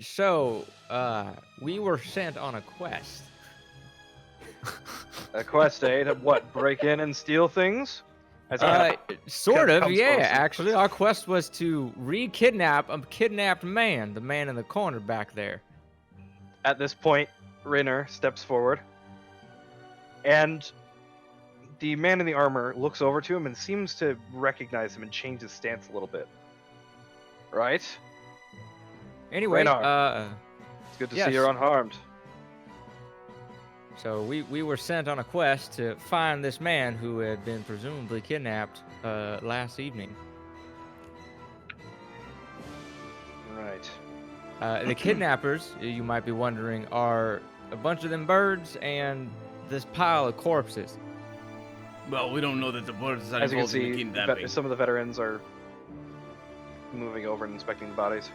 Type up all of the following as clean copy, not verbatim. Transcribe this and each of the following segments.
So, we were sent on a quest. A quest, eh? To what? Break in and steal things? As he kind Sort of, comes yeah. close and Actually, puts- our quest was to re-kidnap a kidnapped man, the man in the corner back there. At this point, Raynor steps forward, and the man in the armor looks over to him and seems to recognize him and change his stance a little bit. Right? Anyway, Raynor. It's good to yes. see you're unharmed. So we were sent on a quest to find this man who had been presumably kidnapped last evening. Right. The kidnappers, you might be wondering, are a bunch of them birds and this pile of corpses. Well, we don't know that the birds are As you can involved in the see, kidnapping. some of the veterans are moving over and inspecting the bodies.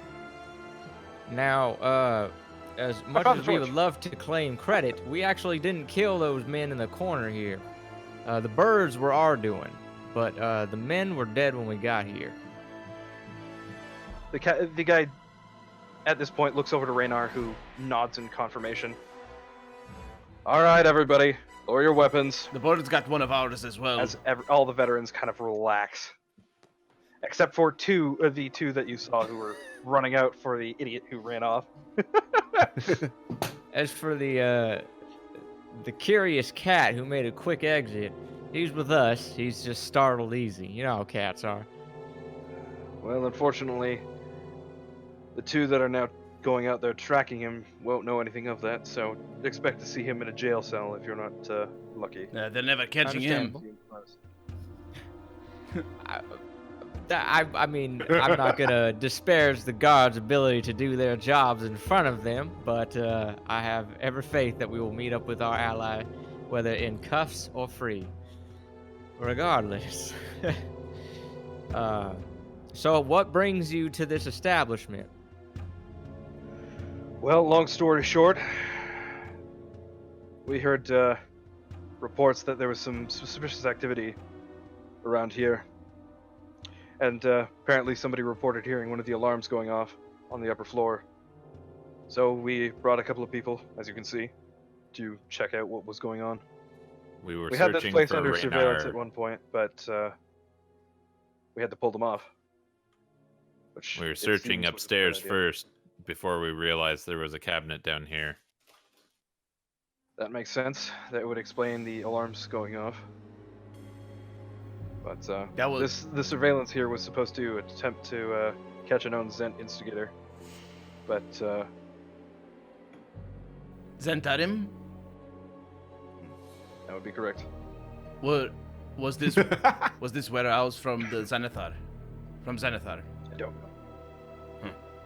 Now, as much found as the we torch. would love to claim credit, we actually didn't kill those men in the corner here. The birds were our doing, but the men were dead when we got here. The guy at this point looks over to Raynor, who nods in confirmation. All right, everybody, lower your weapons. The birds got one of ours as well. As all the veterans kind of relax, except for the two that you saw who were running out for the idiot who ran off. As for the curious cat who made a quick exit, he's with us. He's just startled easy. You know how cats are. Well, unfortunately, the two that are now going out there tracking him won't know anything of that, so expect to see him in a jail cell if you're not lucky. They're never catching him. I mean, I'm not gonna disparage the guards' ability to do their jobs in front of them, but I have every faith that we will meet up with our ally, whether in cuffs or free. Regardless. So what brings you to this establishment? Well, long story short, we heard reports that there was some suspicious activity around here. And apparently somebody reported hearing one of the alarms going off on the upper floor. So we brought a couple of people, as you can see, to check out what was going on. We were We had this searching place for under surveillance Raynor. at one point, but we had to pull them off. We were it searching seems was a bad upstairs idea. first before we realized there was a cabinet down here. That makes sense. That would explain the alarms going off. But That was- the surveillance here was supposed to attempt to catch a known Zent instigator, but Zentarim? that would be correct. What was this? Was this warehouse from the Xanathar? From Xanathar? I don't know.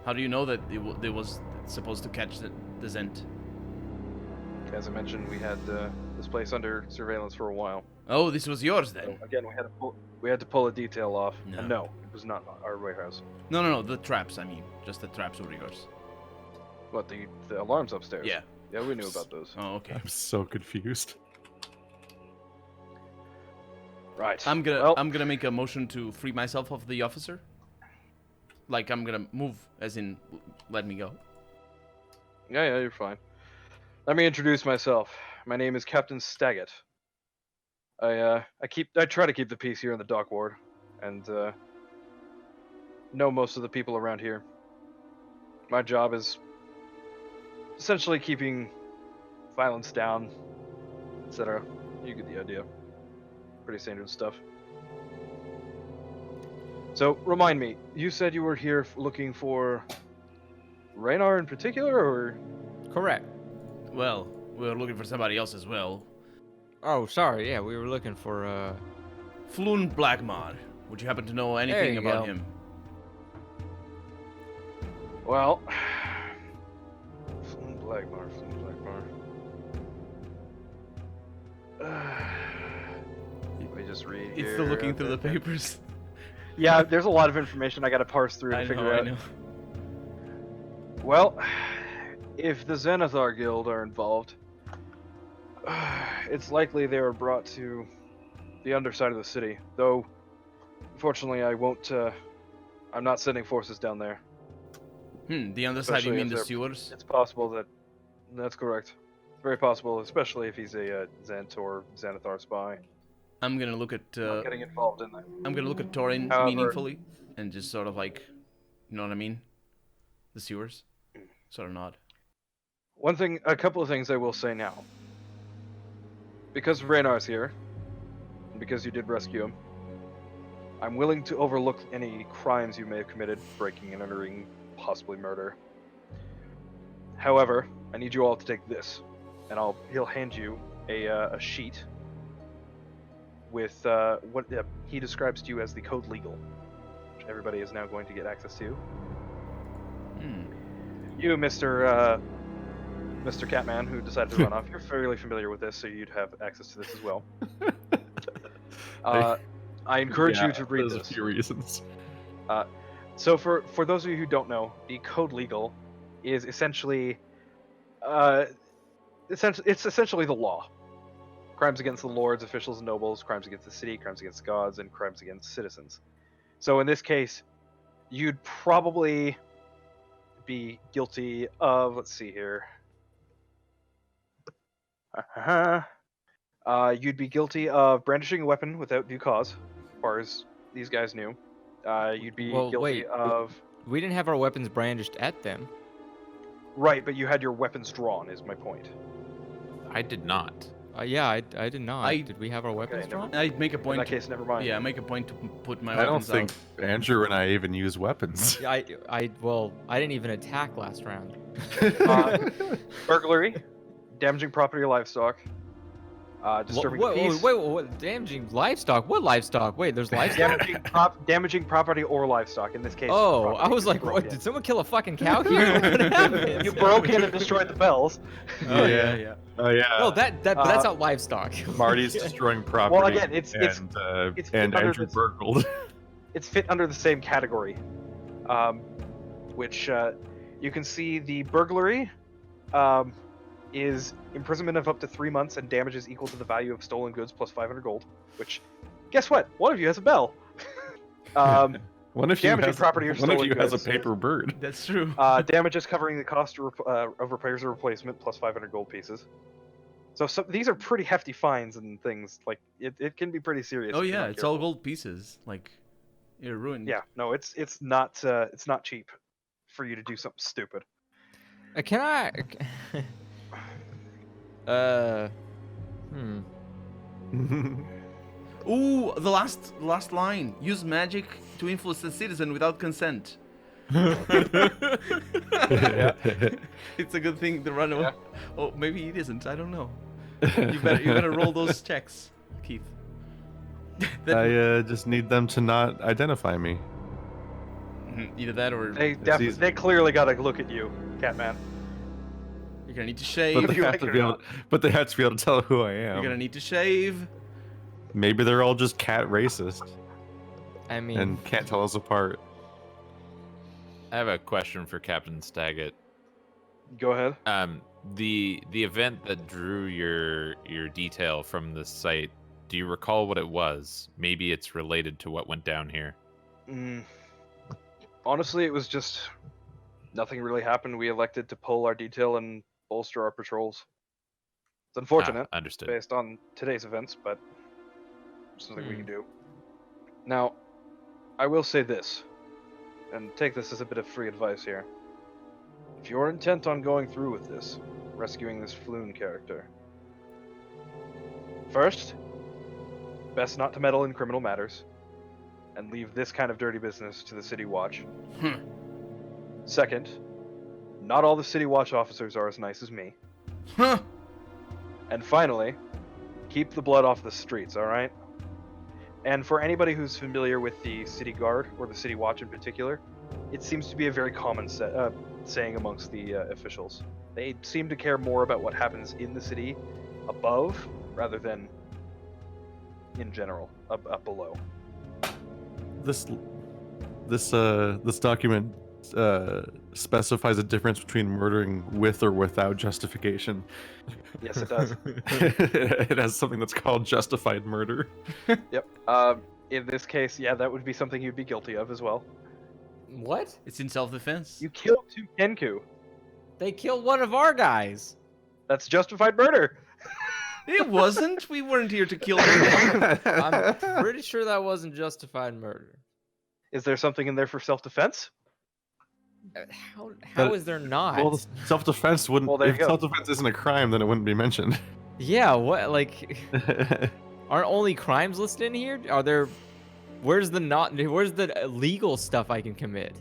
How do you know that they was supposed to catch the Zent? As I mentioned, we had this place under surveillance for a while. Oh, this was yours So then? again, we had to pull a detail off. No. And no, it was not our warehouse. No, the traps, I mean. Just the traps were yours. What, the alarms upstairs? Yeah. Yeah, we knew about those. Oh, okay. I'm so confused. Right. I'm Well, gonna make a motion to free myself of the officer. Like I'm gonna move, as in, let me go. Yeah, you're fine. Let me introduce myself. My name is Captain Staggett. I try to keep the peace here in the dock ward, and know most of the people around here. My job is essentially keeping violence down, etc. You get the idea. Pretty standard stuff. So, remind me, you said you were here looking for Raynor in particular, or? Correct. Well, we were looking for somebody else as well. Oh, sorry. Yeah, we were looking for Floon Blackmar. Would you happen to know anything you about go. him? Well, Floon Blackmar. Let me just read It's here. still looking through the papers. Yeah, there's a lot of information I gotta parse through to I figure know, I out. know. Well, if the Xanathar Guild are involved, it's likely they were brought to the underside of the city. Though, unfortunately, I won't. I'm not sending forces down there. The underside, you Especially mean if the they're- sewers? It's possible that that's correct. It's very possible, especially if he's a Zent or Xanathar spy. I'm gonna look at Not getting involved in that. I'm gonna look at Torin However- meaningfully and just sort of like, you know what I mean? The sewers. Sort of nod. A couple of things I will say now. Because Reynar's here, and because you did rescue him, I'm willing to overlook any crimes you may have committed, breaking and entering, possibly murder. However, I need you all to take this, and he'll hand you a sheet with what he describes to you as the code legal, which everybody is now going to get access to. You, Mr. Catman, who decided to run off, you're fairly familiar with this, so you'd have access to this as well. I encourage you to read there's this. a few reasons. So for those of you who don't know, the code legal is essentially it's essentially the law. Crimes against the lords, officials, and nobles, crimes against the city, crimes against gods, and crimes against citizens. So in this case, you'd probably be guilty of, let's see here. You'd be guilty of brandishing a weapon without due cause, as far as these guys knew. You'd be Well, guilty wait. of... We didn't have our weapons brandished at them. Right, but you had your weapons drawn, is my point. I did not. Yeah, I did not. Did we have our weapons never- drawn? I make a In point. that case, never mind. Yeah, I make a point to put my I don't weapons think out. Andrew and I even use weapons. Yeah, I didn't even attack last round. Burglary, damaging property or livestock, disturbing the peace, Wait, damaging livestock? What livestock? Wait, there's livestock? damaging property or livestock. In this case, Oh, property, I was 'cause like, you broke what? in. Did someone kill a fucking cow here? What happened? You broke in and destroyed the bells. Oh yeah. Oh yeah. No, that's not livestock. Marty's destroying property. Well, again, it's and under Andrew this- burgled. It's fit under the same category, which you can see the burglary is imprisonment of up to 3 months and damages equal to the value of stolen goods plus 500 gold. Which, guess what? One of you has a bell. One of you damaging has, property or one of stolen you has a goods. paper bird. That's true. Damages covering the cost of repairs or replacement plus 500 gold pieces. So these are pretty hefty fines and things. Like it can be pretty serious. Oh if you're yeah, not it's all careful. gold pieces. Like, you're ruined. Yeah, no, it's not cheap for you to do something stupid. Can I? Ooh, the last line. Use magic to influence the citizen without consent. It's a good thing to run away. Yeah. Oh, maybe it isn't. I don't know. You better roll those checks, Keith. I just need them to not identify me. Either that or They clearly got to look at you, Catman. you're gonna need to But shave. they you have like to it or be able. not. But they have to be able to tell who I You're am. gonna need to shave. Maybe they're all just cat racist I mean, and can't tell us apart. I have a question for Captain Staggett. Go ahead. The event that drew your detail from the site, do you recall what it was? Maybe it's related to what went down here. Honestly, it was just nothing really happened. We elected to pull our detail and bolster our patrols. It's unfortunate Understood. based on today's events, but something we can do. Now, I will say this, and take this as a bit of free advice here. If you're intent on going through with this, rescuing this Floon character, first, best not to meddle in criminal matters, and leave this kind of dirty business to the City Watch. Second, not all the City Watch officers are as nice as me. Huh. And finally, keep the blood off the streets, alright? And for anybody who's familiar with the City Guard, or the City Watch in particular, it seems to be a very common saying amongst the officials. They seem to care more about what happens in the city above, rather than in general, up below. This document specifies a difference between murdering with or without justification. Yes, it does. It has something that's called justified murder. Yep. In this case, yeah, that would be something you'd be guilty of as well. What? It's in self-defense. You killed 2 Kenku. They killed one of our guys. That's justified murder. It wasn't. We weren't here to kill anyone. I'm pretty sure that wasn't justified murder. Is there something in there for self-defense? How is there not? Well, self-defense wouldn't. Well, there you if go. self-defense isn't a crime, then it wouldn't be mentioned. Yeah, what? Like, aren't only crimes listed in here? Are there? Where's the legal stuff I can commit?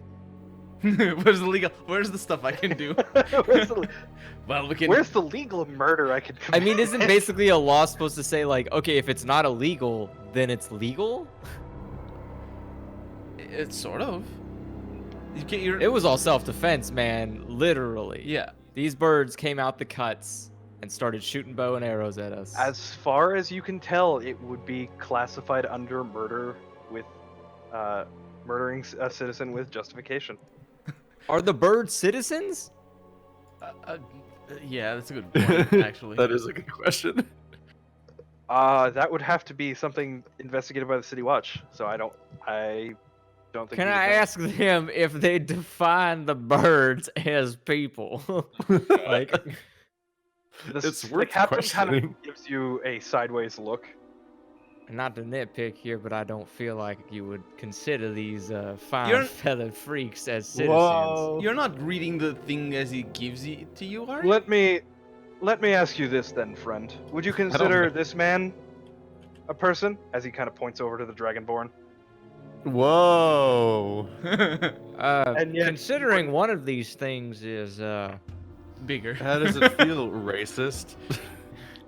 Where's the stuff I can do? Where's the, Well, we can. where's the legal murder I could I commit? mean, isn't basically a law supposed to say like, okay, if it's not illegal, then it's legal? It's sort of. You can't. You're... It was all self-defense, man. Literally. Yeah. These birds came out the cuts and started shooting bow and arrows at us. As far as you can tell, it would be classified under murder with murdering a citizen with justification. Are the birds citizens? Yeah, that's a good point, actually. That is a good question. That would have to be something investigated by the City Watch. So I don't think. Can we would I know. ask them if they define the birds as people? Like, It's The worth captain kind questioning. of gives you a sideways look. not to nitpick here, but I don't feel like you would consider these fine You're- feathered freaks as citizens. Whoa. You're not reading the thing as he gives it to you, are you? Let me ask you this then, friend. Would you consider this man a person? As he kind of points over to the Dragonborn. Whoa. And yet- Considering one of these things is Bigger. How does it feel, racist?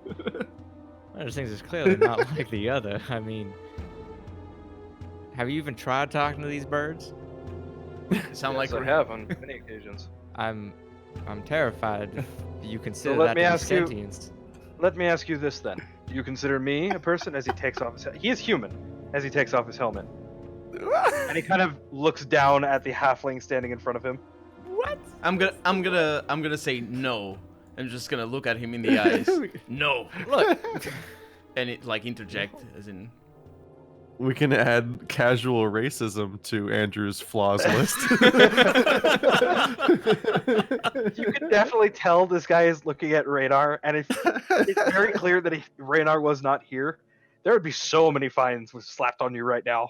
one of those things is clearly not like the other. I mean, have you even tried talking to these birds? Sound like Yes, I we're- have on many occasions. I'm terrified if you consider let that me to be ask you- sentience. Let me ask you this then. Do you consider me a person as he takes off his he is human as he takes off his helmet. And he kind of looks down at the halfling standing in front of him. I'm gonna say no. I'm just gonna look at him in the eyes. No. Look, And it like interject as in We can add casual racism to Andrew's flaws list. You can definitely tell this guy is looking at Radar, and if it's very clear that if Radar was not here, there would be so many fines slapped on you right now.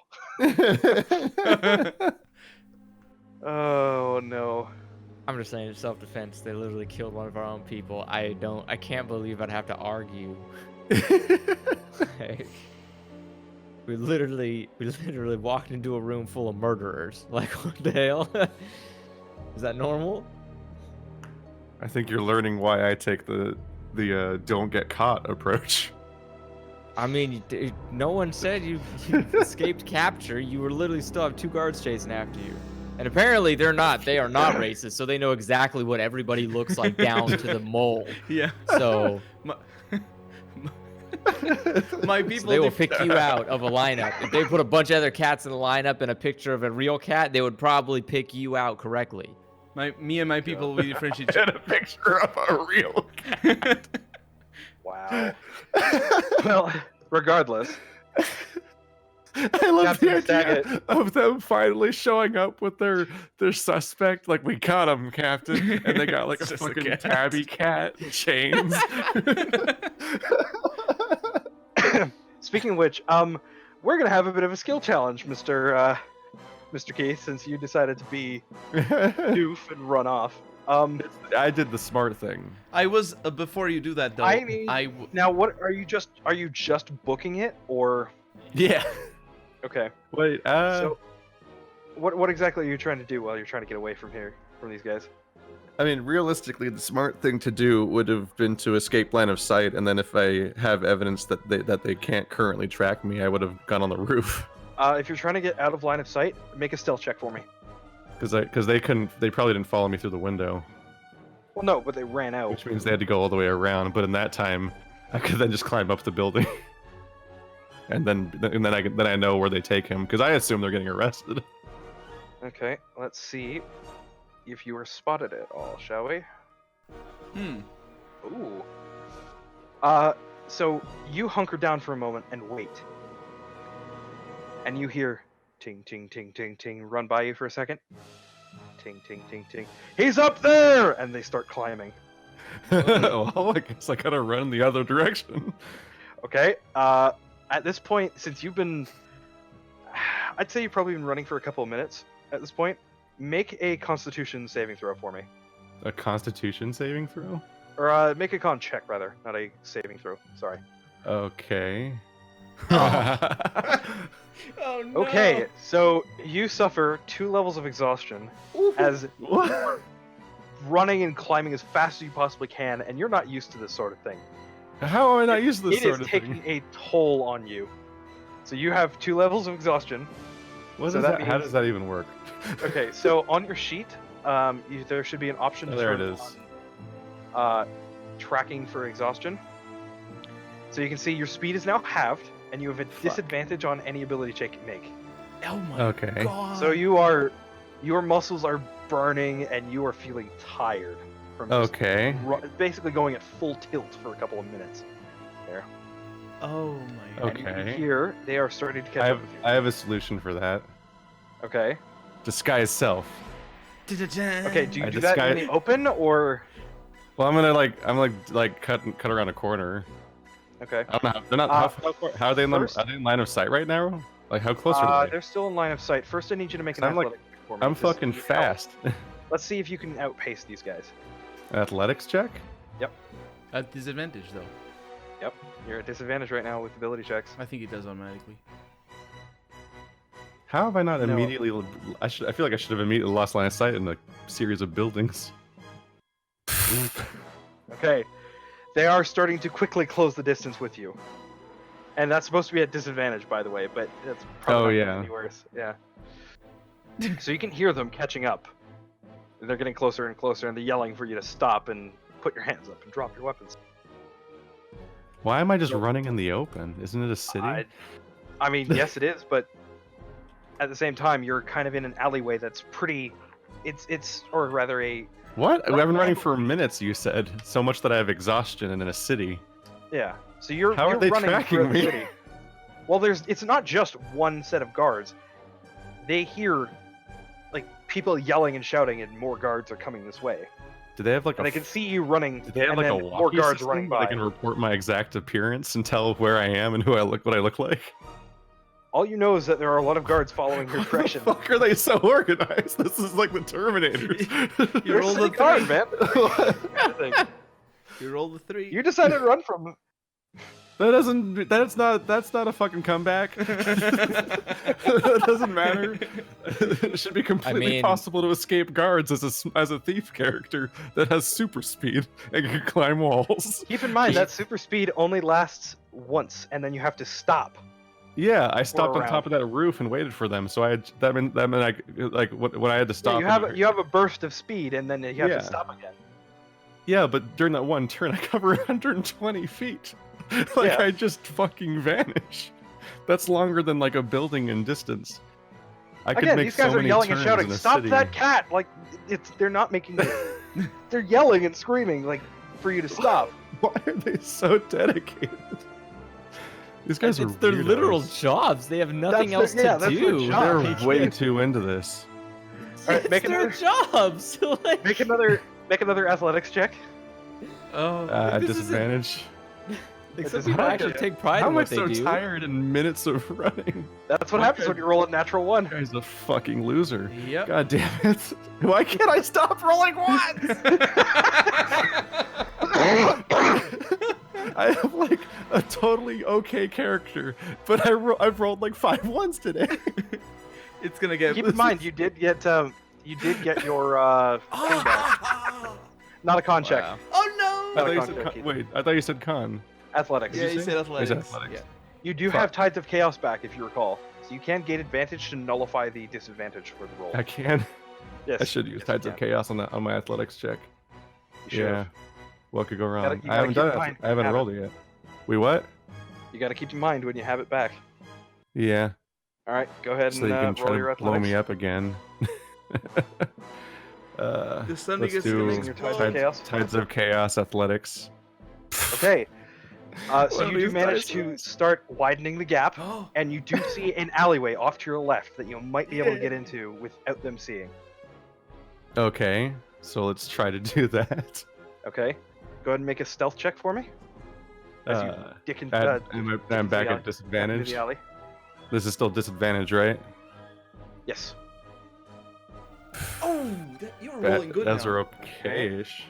Oh no. I'm just saying it's self-defense. They literally killed one of our own people. I can't believe I'd have to argue. Like, we literally walked into a room full of murderers. Like, what the hell? Is that normal? I think you're learning why I take the don't get caught approach. I mean, no one said you escaped capture. You were literally still have 2 guards chasing after you. And apparently they are not racist, so they know exactly what everybody looks like down to the mole. yeah. So, My so people they will pick you out of a lineup. If they put a bunch of other cats in the lineup and a picture of a real cat, they would probably pick you out correctly. me and my people will differentiate. And a picture of a real cat. Wow. Well, regardless, I love the Captain idea of them finally showing up with their suspect. Like, we caught him, Captain, and they got like a It's just a fucking cat. tabby cat and chains. speaking of which, we're gonna have a bit of a skill challenge, Mr. Keith, since you decided to be doof and run off. I did the smart thing. I was before you do that though. I mean- Now, what are you just booking it, or Yeah. okay? Wait. So, what exactly are you trying to do while you're trying to get away from these guys? I mean, realistically, the smart thing to do would have been to escape line of sight, and then if I have evidence that they can't currently track me, I would have gone on the roof. If you're trying to get out of line of sight, make a stealth check for me. Because they probably didn't follow me through the window, Well, no, but they ran out. which means they had to go all the way around. But in that time, I could then just climb up the building, and then I know where they take him, because I assume they're getting arrested. Okay, let's see if you were spotted at all, shall we? Ooh. So you hunker down for a moment and wait. And you hear ting, ting, ting, ting, ting, run by you for a second. Ting, ting, ting, ting. He's up there! And they start climbing. Well, I guess I gotta run the other direction. Okay. At this point, since you've been, I'd say you've probably been running for a couple of minutes at this point. Make a Constitution saving throw for me, A Constitution saving throw? or make a con check rather, not a saving throw. Sorry. Okay. Oh no. Okay, so you suffer 2 levels of exhaustion as What? running and climbing as fast as you possibly can, and you're not used to this sort of thing. How am I not used to this It sort is of taking thing? a toll on you. So you have 2 levels of exhaustion. What so is that that? How means- does that even work? Okay, so on your sheet, there should be an option to Oh, there it turn is. on tracking for exhaustion. So you can see your speed is now halved, and you have a disadvantage on any ability check you make. Oh my Okay. god. So your muscles are burning, and you are feeling tired from just Okay. basically going at full tilt for a couple of minutes. There. Oh my god. And you can Okay. hear they are starting to catch I up have with you. I have a solution for that. Okay. Disguise self. Okay, do you I do that in disguise- the open, or... Well, I'm gonna cut around a corner. Okay. I don't know. They're not. How are they in first- are they in line of sight right now? Like how close are they? They're still in line of sight. First, I need you to make an I'm like- athletic check for me. I'm to see if fucking you can fast. Let's see if you can outpace these guys. Athletics check. At disadvantage though. You're at disadvantage right now with ability checks. I think it does automatically. How have I not No. immediately? I feel like I should have immediately lost line of sight in a series of buildings. Okay. They are starting to quickly close the distance with you. And that's supposed to be at disadvantage, by the way, but it's probably not gonna be worse. Yeah. So you can hear them catching up. They're getting closer and closer, and they're yelling for you to stop and put your hands up and drop your weapons. Why am I just running in the open? Isn't it a city? I mean, yes, it is, but at the same time, you're kind of in an alleyway that's pretty. Or rather, a What? I've been running for minutes. You said so much that I have exhaustion and in a city. yeah. So you're How are you're they running tracking throughout the me? city. Well, it's not just one set of guards. They hear like people yelling and shouting, and more guards are coming this way. Do they have like And a? they can see you running, Do they have and like a then more walkie guards system running that by. I can report my exact appearance and tell where I am and what I look like? All you know is that there are a lot of guards following your Why the direction. fuck are they so organized? This is like the Terminator. You rolled a guard, 3. man. Everything. You rolled a 3. You decided to run from. That's not a fucking comeback. That doesn't matter. It should be completely mean- possible to escape guards as a thief character that has super speed and can climb walls. Keep in mind that super speed only lasts once, and then you have to stop. Yeah, I stopped on around. top of that roof and waited for them. So that meant when I had to stop. Yeah, you have a burst of speed, and then you have Yeah. to stop again. Yeah, but during that one turn, I cover 120 feet. Like Yeah. I just fucking vanish. That's longer than like a building in distance. I could Again, make these guys so are many yelling and turns shouting, in a "Stop city. that cat!" Like they're not making. They're yelling and screaming like for you to stop. Why are they so dedicated? These guys are It's their weirdos. literal jobs. They have nothing That's else their- yeah, to that's their do. job. They're way too into this. All right, It's make their another- jobs. Like, Make another athletics check. Oh. This isn't- Disadvantage. like, It some doesn't people matter. actually take pride How in am I what they so do. tired in minutes of running? That's what happens when you roll a natural one. This guy's a fucking loser. Yep. God damn it. Why can't I stop rolling once? I have like a totally okay character, but I've rolled like 5 ones today. It's gonna get. Keep in mind, you did get your thing back. Not a con check. Wow. Oh no! I thought you con said check con- either. wait, I thought you said con. Athletics. Yeah, you you say? said athletics. athletics. Yeah. You do Fuck. have Tides of Chaos back, if you recall. So you can gain advantage to nullify the disadvantage for the roll. I can. Yes. I should use yes, Tides you of can. Chaos on my athletics check. You should Yeah. have. What could go wrong? gotta- you I gotta haven't keep done in it. mind I haven't have it. rolled it yet. We what? You got to keep in mind when you have it back. Yeah. All right, go ahead So and you can roll try your to blow athletics. me up again. The sun let's gets do using your Tides of Chaos. Tides of Chaos athletics. Okay. So One of you do these manage dice to rolls. start widening the gap, Oh, and you do see an alleyway off to your left that you might be able to get into without them seeing. Okay, so let's try to do that. Okay, go ahead and make a stealth check for me. As you dick and, I'm dick into back the alley- at back into disadvantage. the alley. This is still disadvantage, right? Yes. oh, you're rolling good Those now. are okay-ish.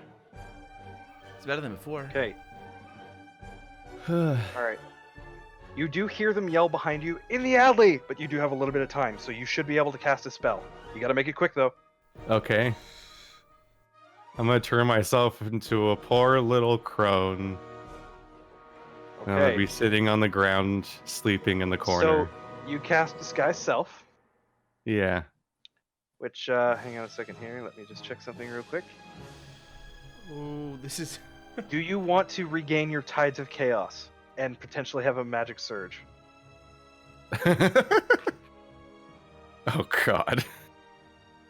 It's better than before. Okay. All right. You do hear them yell behind you in the alley, but you do have a little bit of time, so you should be able to cast a spell. You got to make it quick though. Okay. I'm gonna turn myself into a poor little crone. I'm gonna Okay. be sitting on the ground, sleeping in the corner. So you cast Disguise Self, Yeah. which hang on a second here. Let me just check something real quick. Oh, this is. Do you want to regain your Tides of Chaos and potentially have a magic surge? Oh God.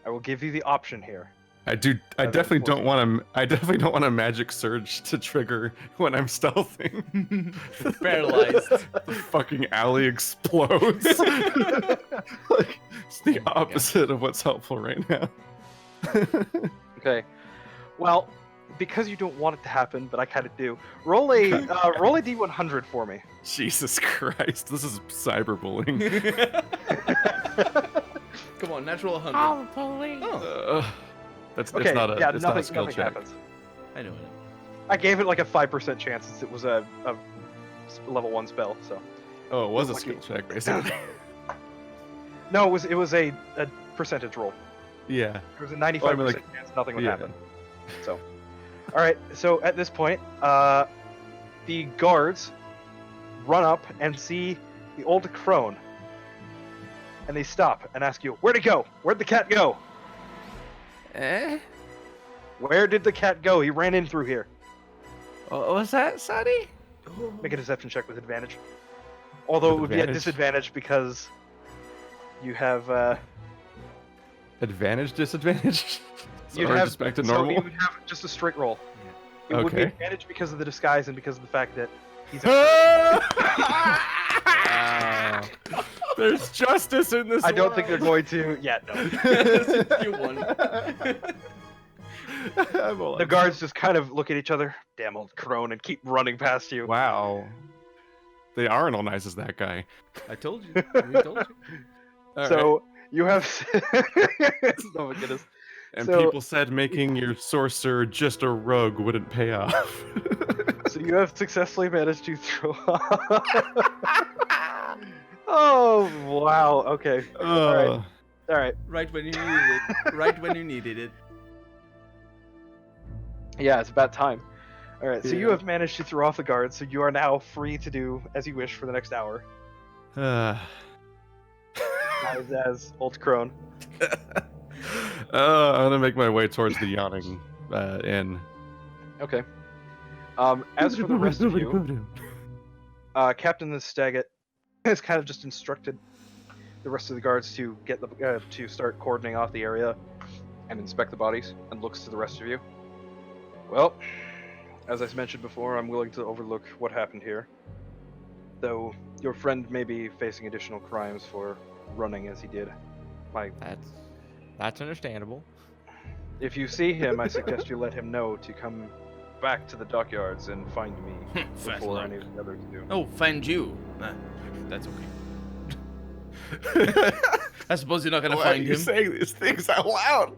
I will give you the option here. I do. I That's definitely don't unfortunate. want to. I definitely don't want a magic surge to trigger when I'm stealthing. Paralyzed. The fucking alley explodes. Like, it's the opposite of what's helpful right now. Okay. Well, because you don't want it to happen, but I kind of do. Roll a D100 for me. Jesus Christ, this is cyberbullying. Come on, natural 100. Call the police. Oh, That's Okay. it's not a, yeah, it's nothing, not a skill nothing check. happens. I know it. I gave it like a 5% chance since it was a level 1 spell. So Oh, it was a Lucky. skill check, basically. no, it was a percentage roll. Yeah. It was a 95% Well, I mean, like, chance nothing would yeah. happen. So, all right. So at this point, the guards run up and see the old crone, and they stop and ask you, "Where'd it go? Where'd the cat go? Eh? Where did the cat go? He ran in through here." What was that, Sonny? Make a deception check with advantage. Although With it would be at advantage? disadvantage because you have Advantage, disadvantage. So you'd we're have just back to so normal. you would have just a straight roll. It would be Okay. advantage because of the disguise and because of the fact that he's. There's justice in this. I don't think they're going to. Yeah, no. You won. The guards just kind of look at each other. Damn old crone, and keep running past you. Wow. They aren't all nice as that guy. I told you. We told you. All right. So you have. Oh my goodness. And so- people said making your sorcerer just a rogue wouldn't pay off. So you have successfully managed to throw. Oh wow. Okay. Uh, All right. Right when you needed it. Right when you needed it. Yeah, it's about time. All right. So you Yeah. have managed to throw off the guards. So you are now free to do as you wish for the next hour. As old crone. I'm gonna make my way towards the Yawning inn. Okay. As for the rest of you, Captain Staggett has kind of just instructed the rest of the guards to get the to start cordoning off the area and inspect the bodies, and looks to the rest of you. Well, as I mentioned before, I'm willing to overlook what happened here, though your friend may be facing additional crimes for running as he did. That's understandable. If you see him, I suggest you let him know to come back to the dockyards and find me Fast before luck. any of the others do. Oh, find you. Nah, that's okay. I suppose you're not gonna Why are find you him. saying these things out loud?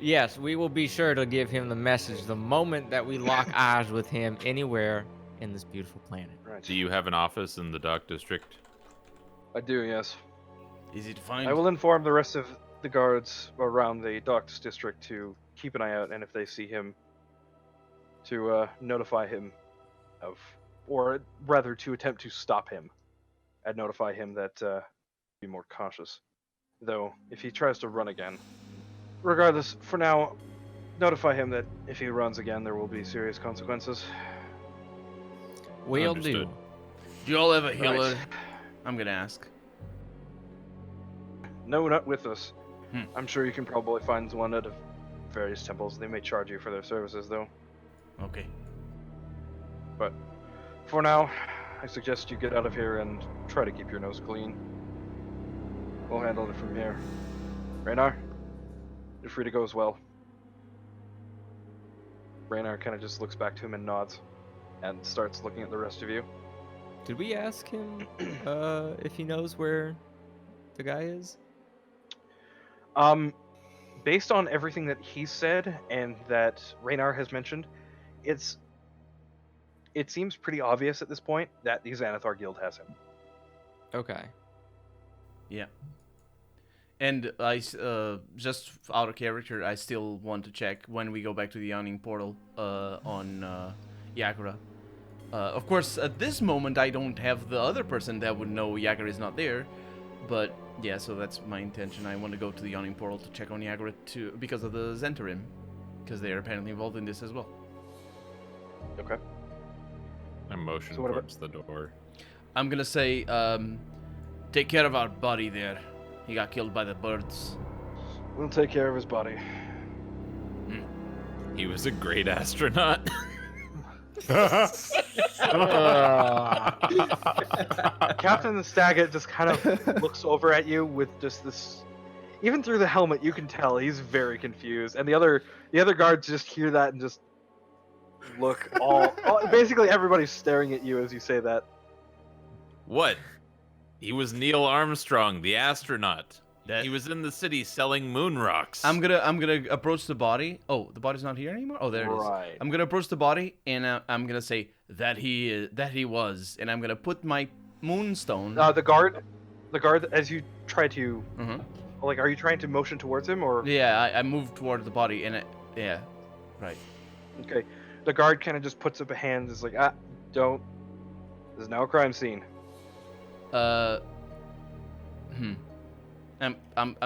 Yes, we will be sure to give him the message the moment that we lock eyes with him anywhere in this beautiful planet. Right. Do you have an office in the dock district? I do, yes. Easy to find. I will inform the rest of the guards around the docks district to keep an eye out, and if they see him, to notify him of, or rather to attempt to stop him, and notify him that be more cautious. Though, if he tries to run again, regardless, for now, notify him that if he runs again, there will be serious consequences. We'll Understood. do. Do you all have a healer? Right. I'm gonna ask. No, not with us. Hmm. I'm sure you can probably find one at various temples. They may charge you for their services, though. Okay. For now, I suggest you get out of here and try to keep your nose clean. We'll handle it from here. Raynar, you're free to go as well. Raynar kind of just looks back to him and nods, and starts looking at the rest of you. Did we ask him if he knows where the guy is? Based on everything that he said and that Raynar has mentioned, it seems pretty obvious at this point that the Xanathar Guild has him. Okay. Yeah. And I, just out of character, I still want to check when we go back to the Yawning portal on Yakura. Of course, at this moment, I don't have the other person that would know Yakura is not there. But, yeah, so that's my intention. I want to go to the Yawning portal to check on Yakura because of the Zentarim. Because they are apparently involved in this as well. Okay. I motion So what about- towards the door. I'm gonna say, take care of our buddy there. He got killed by the birds. We'll take care of his body. He was a great astronaut. Captain Staggett just kind of looks over at you with just this. Even through the helmet, you can tell he's very confused, and the other guards just hear that and just look all basically everybody's staring at you as you say that. What? He was Neil Armstrong, the astronaut. That- He was in the city selling moon rocks. I'm gonna approach the body. Oh, the body's not here anymore. Oh, there it is. Right. I'm gonna approach the body and I'm gonna say that he was, and I'm gonna put my moonstone. The guard, as you try to, Mhm. like, are you trying to motion towards him or? Yeah, I moved toward the body and yeah, right. Okay. The guard kind of just puts up a hand. Is like, don't. This is now a crime scene. I'm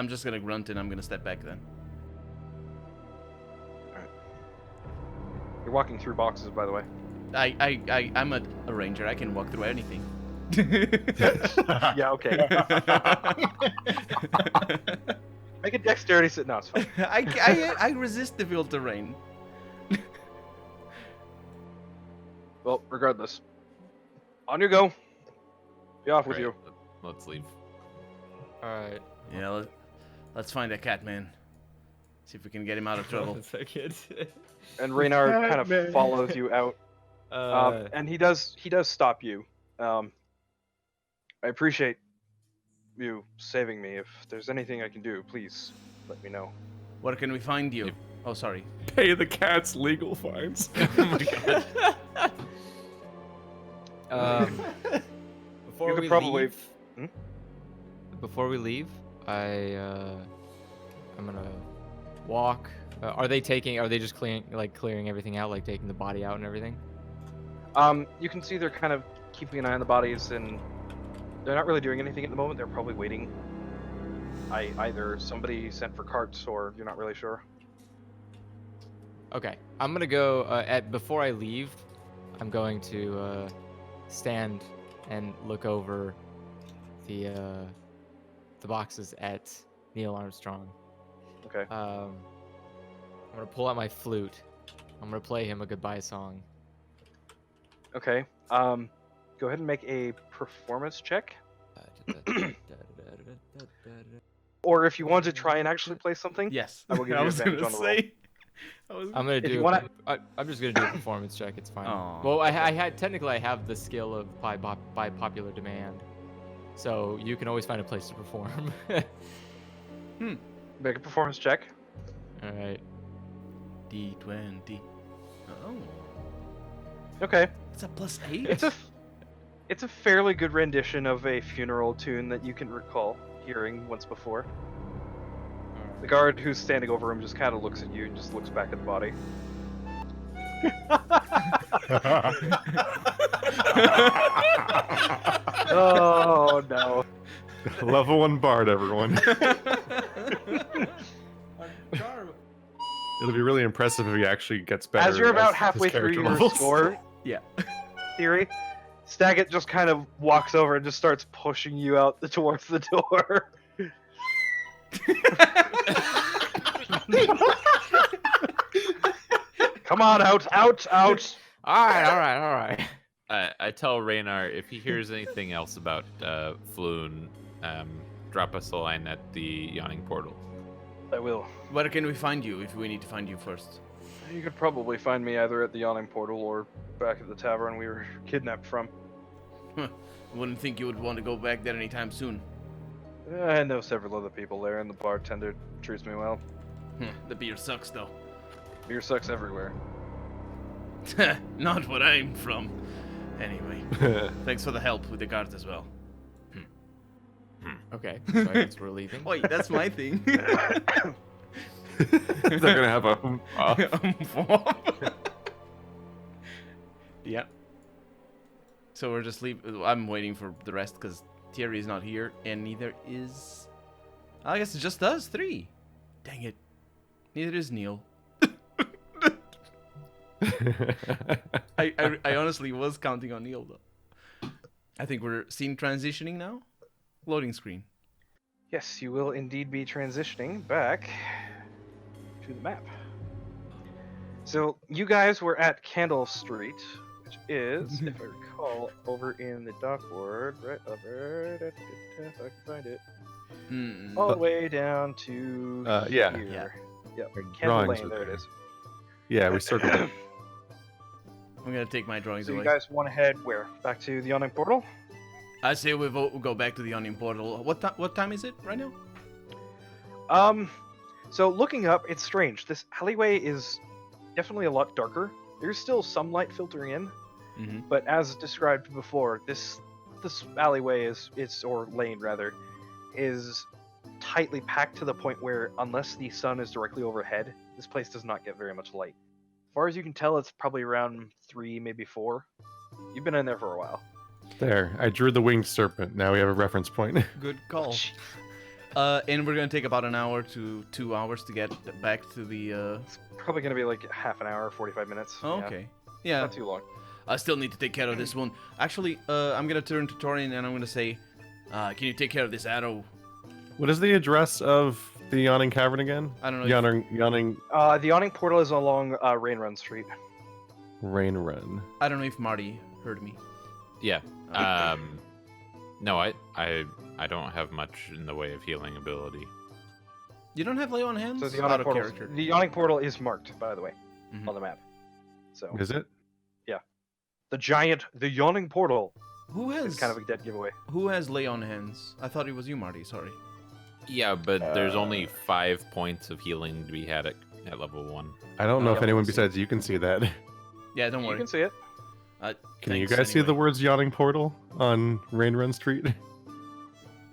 just gonna grunt and I'm gonna step back then. You're walking through boxes, by the way. I'm a ranger. I can walk through anything. Yeah. Okay. Make a dexterity sit. No, it's fine. I resist difficult terrain. Well, regardless, on you go. Be off with Right, you. Let's leave. All right. Yeah, let's find that cat man. See if we can get him out of trouble. One second. And Raynar kind of follows you out, and he does stop you. I appreciate you saving me. If there's anything I can do, please let me know. Where can we find you? Oh, sorry. Pay the cat's legal fines. Before You could we probably- leave, before we leave, I'm gonna walk. Are they just clearing everything out, like taking the body out and everything? You can see they're kind of keeping an eye on the bodies, and they're not really doing anything at the moment. They're probably waiting. Either somebody sent for carts, or you're not really sure. Okay, I'm gonna go. Before I leave, I'm going to stand and look over the boxes at Neil Armstrong. Okay. I'm gonna pull out my flute. I'm gonna play him a goodbye song. Okay. Go ahead and make a performance check. Or if you want to try and actually play something, Yes. I will give you advantage on the roll. I'm gonna If do. you wanna- I'm just gonna do a performance check. It's fine. Aw. Well, I had technically I have the skill of by popular demand, so you can always find a place to perform. Make a performance check. All right. D20. Oh. Okay. It's a +8. It's a fairly good rendition of a funeral tune that you can recall hearing once before. The guard who's standing over him just kind of looks at you and just looks back at the body. Oh no. Level 1 bard, everyone. It'll be really impressive if he actually gets better. As you're about his halfway through character your levels. score, Yeah. theory, Staggett just kind of walks over and just starts pushing you out towards the door. Come on, out! All right. I tell Raynar if he hears anything else about Floon, drop us a line at the Yawning Portal. I will. Where can we find you if we need to find you first? You could probably find me either at the Yawning Portal or back at the tavern we were kidnapped from. Wouldn't think you would want to go back there anytime soon. I know several other people there, and the bartender treats me well. The beer sucks, though. Beer sucks everywhere. Not what I'm from. Anyway, thanks for the help with the cards as well. Okay, so I guess we're leaving. Wait, that's my thing. They're gonna have a. Yeah. So we're just leaving. I'm waiting for the rest because Thierry's not here, and neither is. I guess it's just us three. Dang it. Neither is Neil. I honestly was counting on Neil though. I think we're scene transitioning now. Loading screen. Yes, you will indeed be transitioning back to the map. So you guys were at Candle Street, which is, if I recall, over in the Dockward, right over. If I can find it. All the way down to yeah. here. Yep. Our Candle drawings Lane, are there it there. is. Yeah, we circled it. I'm gonna take my drawings So away. you guys want to head where? Back to the Yawning Portal? I say we go back to the Yawning Portal. What time is it right now? So looking up, it's strange. This alleyway is definitely a lot darker. There's still some light filtering in, but as described before, this alleyway or lane rather, is tightly packed to the point where unless the sun is directly overhead, this place does not get very much light. As far as you can tell, it's probably around 3, maybe 4. You've been in there for a while. There, I drew the winged serpent. Now we have a reference point. Good call. And we're gonna take about an hour to 2 hours to get back to the. It's probably going to be like half an hour, 45 minutes. Oh, Yeah, okay. Yeah. not too long. I still need to take care of this one. Actually, I'm gonna turn to Torian and I'm gonna say, can you take care of this arrow? What is the address of the Yawning Cavern again? I don't know. Yawning The Yawning Portal is along Rain Run Street. Rain Run. I don't know if Marty heard me. Yeah. No, I don't have much in the way of healing ability. You don't have lay on hands? So the Out Yawning of Portal, character. the Yawning Portal is marked, by the way, on the map. So Is it? the Yawning Portal Who has is kind of a dead giveaway. Who has lay on hands? I thought it was you, Marty. Sorry. Yeah, but there's only 5 points of healing to be had at level 1. I don't know Oh, if anyone let's see. besides you can see that. Yeah, don't You worry. can see it. Can you Thanks guys see the anyway. words Yawning Portal on Rain Run Street?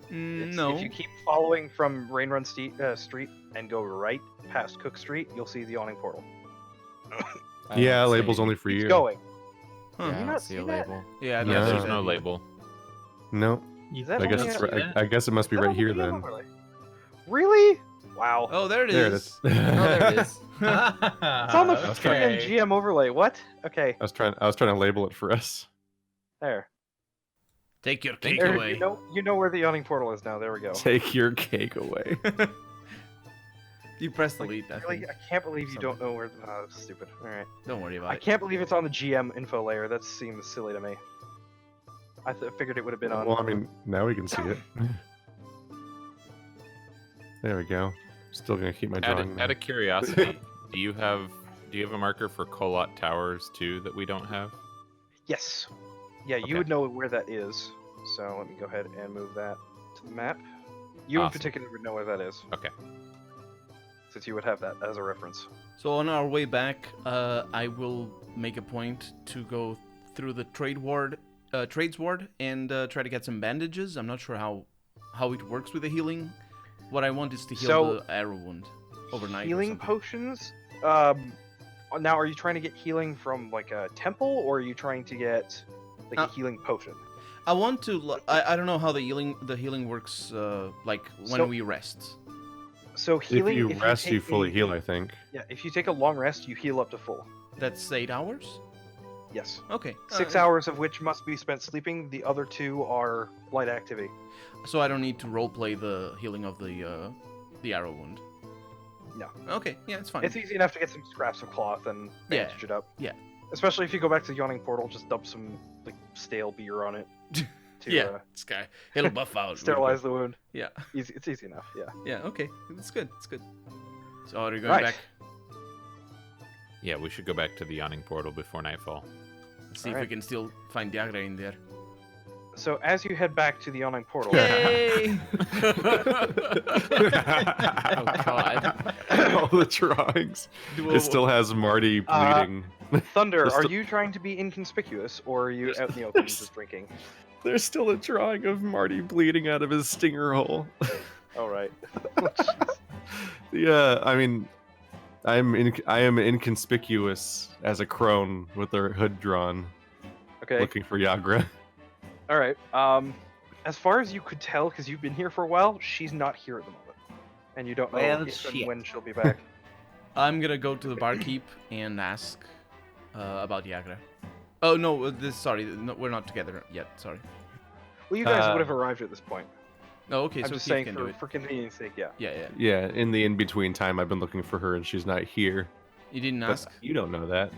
No. If you keep following from Rain Run Street and go right past Cook Street, you'll see the Yawning Portal. I Yeah, don't see label's it. only for Keeps you. going. Huh. Yeah, I you don't not see a see that? label. Yeah, No. Yeah, that's there's it. no label. No. Is that I guess only it's at- right. I guess it must be is that right on the here GM then. overlay? Really? Wow. Oh, there it There it is. is. Oh, there it is. It's on the friggin' GM overlay. What? Okay, I was trying to label it for us. there. Take your cake There, away. you know where the Yawning Portal is now. There we go. Take your cake away. You pressed Like, delete. I really, think. I can't believe you Something. don't know where. Oh, that's stupid. All right. Don't worry about I it. can't believe it's on the GM info layer. That seems silly to me. I figured it would have been on. Well, I mean, now we can see it. There we go. Still gonna keep my drawing. Out of curiosity, do you have a marker for Kolot Towers too that we don't have? Yes. Yeah, Okay. you would know where that is. So let me go ahead and move that to the map. You in Awesome. particular would know where that is, Okay. since you would have that as a reference. So on our way back, I will make a point to go through the trades ward, and try to get some bandages. I'm not sure how it works with the healing. What I want is to heal So, the arrow wound overnight. or Healing something. potions. Now, are you trying to get healing from like a temple, or are you trying to get like a healing potion? I want to. I don't know how the healing works. Like when So- we rest. So If healing. you rest, you take fully a- heal. I think. Yeah, if you take a long rest, you heal up to full. That's 8 hours. Yes. Okay. 6 hours of which must be spent sleeping. The other 2 are light activity. So I don't need to roleplay the healing of the arrow wound. No. Okay. Yeah, it's fine. It's easy enough to get some scraps of cloth and Yeah. bandage it up. Especially if you go back to the Yawning Portal, just dump some like stale beer on it to Yeah, this guy, he'll buff out. sterilize the wound. Yeah. Easy, it's easy enough. Yeah. Yeah. Okay. It's good. It's good. So are you going Right. back? Yeah, we should go back to the Yawning Portal before nightfall. See if we Alright. can still find Yagra in there. So as you head back to the Yawning Portal, Yay! Oh God. All the drawings. It still has Marty bleeding. Thunder, There's are still- you trying to be inconspicuous, or are you out in the open just drinking? There's still a drawing of Marty bleeding out of his stinger hole. All right. Yeah, I mean, I am inconspicuous as a crone with their hood drawn, Okay. looking for Yagra. All right. As far as you could tell, because you've been here for a while, she's not here at the moment, and you don't know Well, if and shit. when she'll be back. I'm gonna go to the barkeep and ask about Yagra. Oh no, sorry, no, we're not together yet. Sorry. Well, you guys would have arrived at this point. Oh, okay. I'm So just Keith saying can do it. for convenience sake, yeah. Yeah, yeah. Yeah, in the in-between time, I've been looking for her and she's not here. You didn't But ask. you don't know that.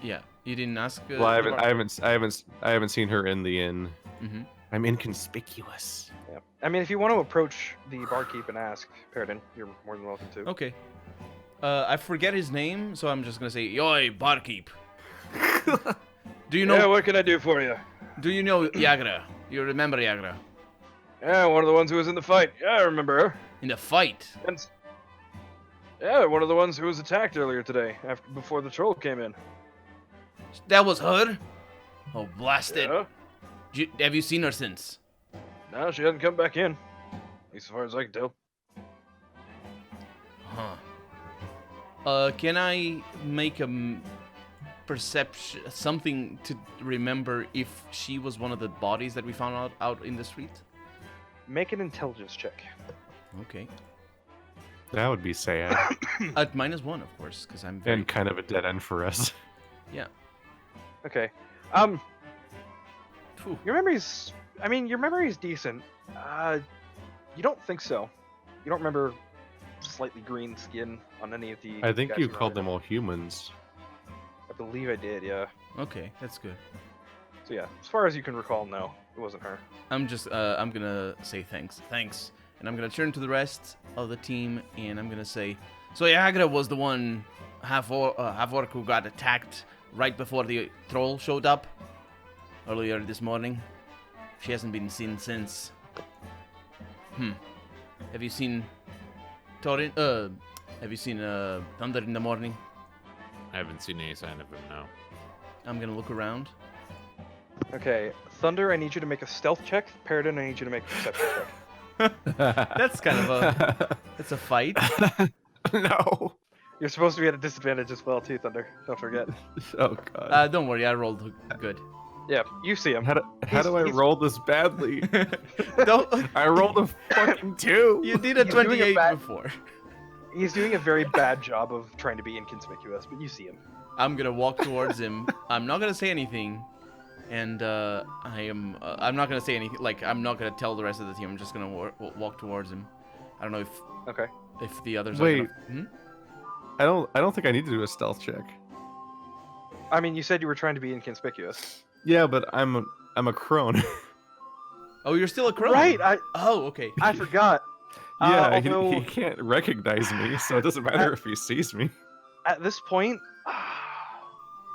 Yeah, you didn't ask. Well, I haven't seen her in the inn. Mm-hmm. I'm inconspicuous. Yeah. I mean, if you want to approach the barkeep and ask, Paradin, you're more than welcome to. Okay. I forget his name, so I'm just gonna say, "Yoi, barkeep." Do you know? Yeah, what can I do for you? Do you know Yagra? You remember Yagra? Yeah, one of the ones who was in the fight. Yeah, I remember her. In the fight. And yeah, one of the ones who was attacked earlier today, before the troll came in. That was her. Oh, blast it! Yeah. Have you seen her since? No, she hasn't come back in. At least as far as I can tell. Huh. Can I make a perception, something to remember if she was one of the bodies that we found out in the street? Make an intelligence check. Okay. That would be sad. At -1, of course, because I'm very. And kind of a dead end for us. Yeah. Okay. Phew. Your memory's. I mean, your memory's decent. You don't think so. You don't remember slightly green skin on any of the. I think guys you who called were- them all humans. I believe I did. Yeah. Okay, that's good. So yeah, as far as you can recall, no, it wasn't her. I'm just I'm gonna say thanks, and I'm gonna turn to the rest of the team and I'm gonna say, so Yagra was the one half orc who got attacked right before the troll showed up earlier this morning. She hasn't been seen since. Have you seen Torin? Have you seen Thunder in the morning? I haven't seen any sign of him, no. I'm gonna look around. Okay, Thunder, I need you to make a stealth check. Paradin, I need you to make a perception check. That's kind of it's a fight. No. You're supposed to be at a disadvantage as well, too, Thunder. Don't forget. Oh god. Don't worry, I rolled good. Yeah, you see him. How do I he's- roll this badly? Don't. I rolled a fucking 2. You did a He's doing a 28 bad- before. He's doing a very bad job of trying to be inconspicuous, but you see him. I'm gonna walk towards him. I'm not gonna say anything, and I'm not gonna say anything. Like I'm not gonna tell the rest of the team. I'm just gonna walk towards him. I don't know Okay. if the others. Wait. Are gonna... I don't think I need to do a stealth check. I mean, you said you were trying to be inconspicuous. Yeah, but I'm a crone. Oh, you're still a crone. Right, Oh, okay. I forgot. Yeah, Although, he can't recognize me, so it doesn't matter if he sees me. at this point,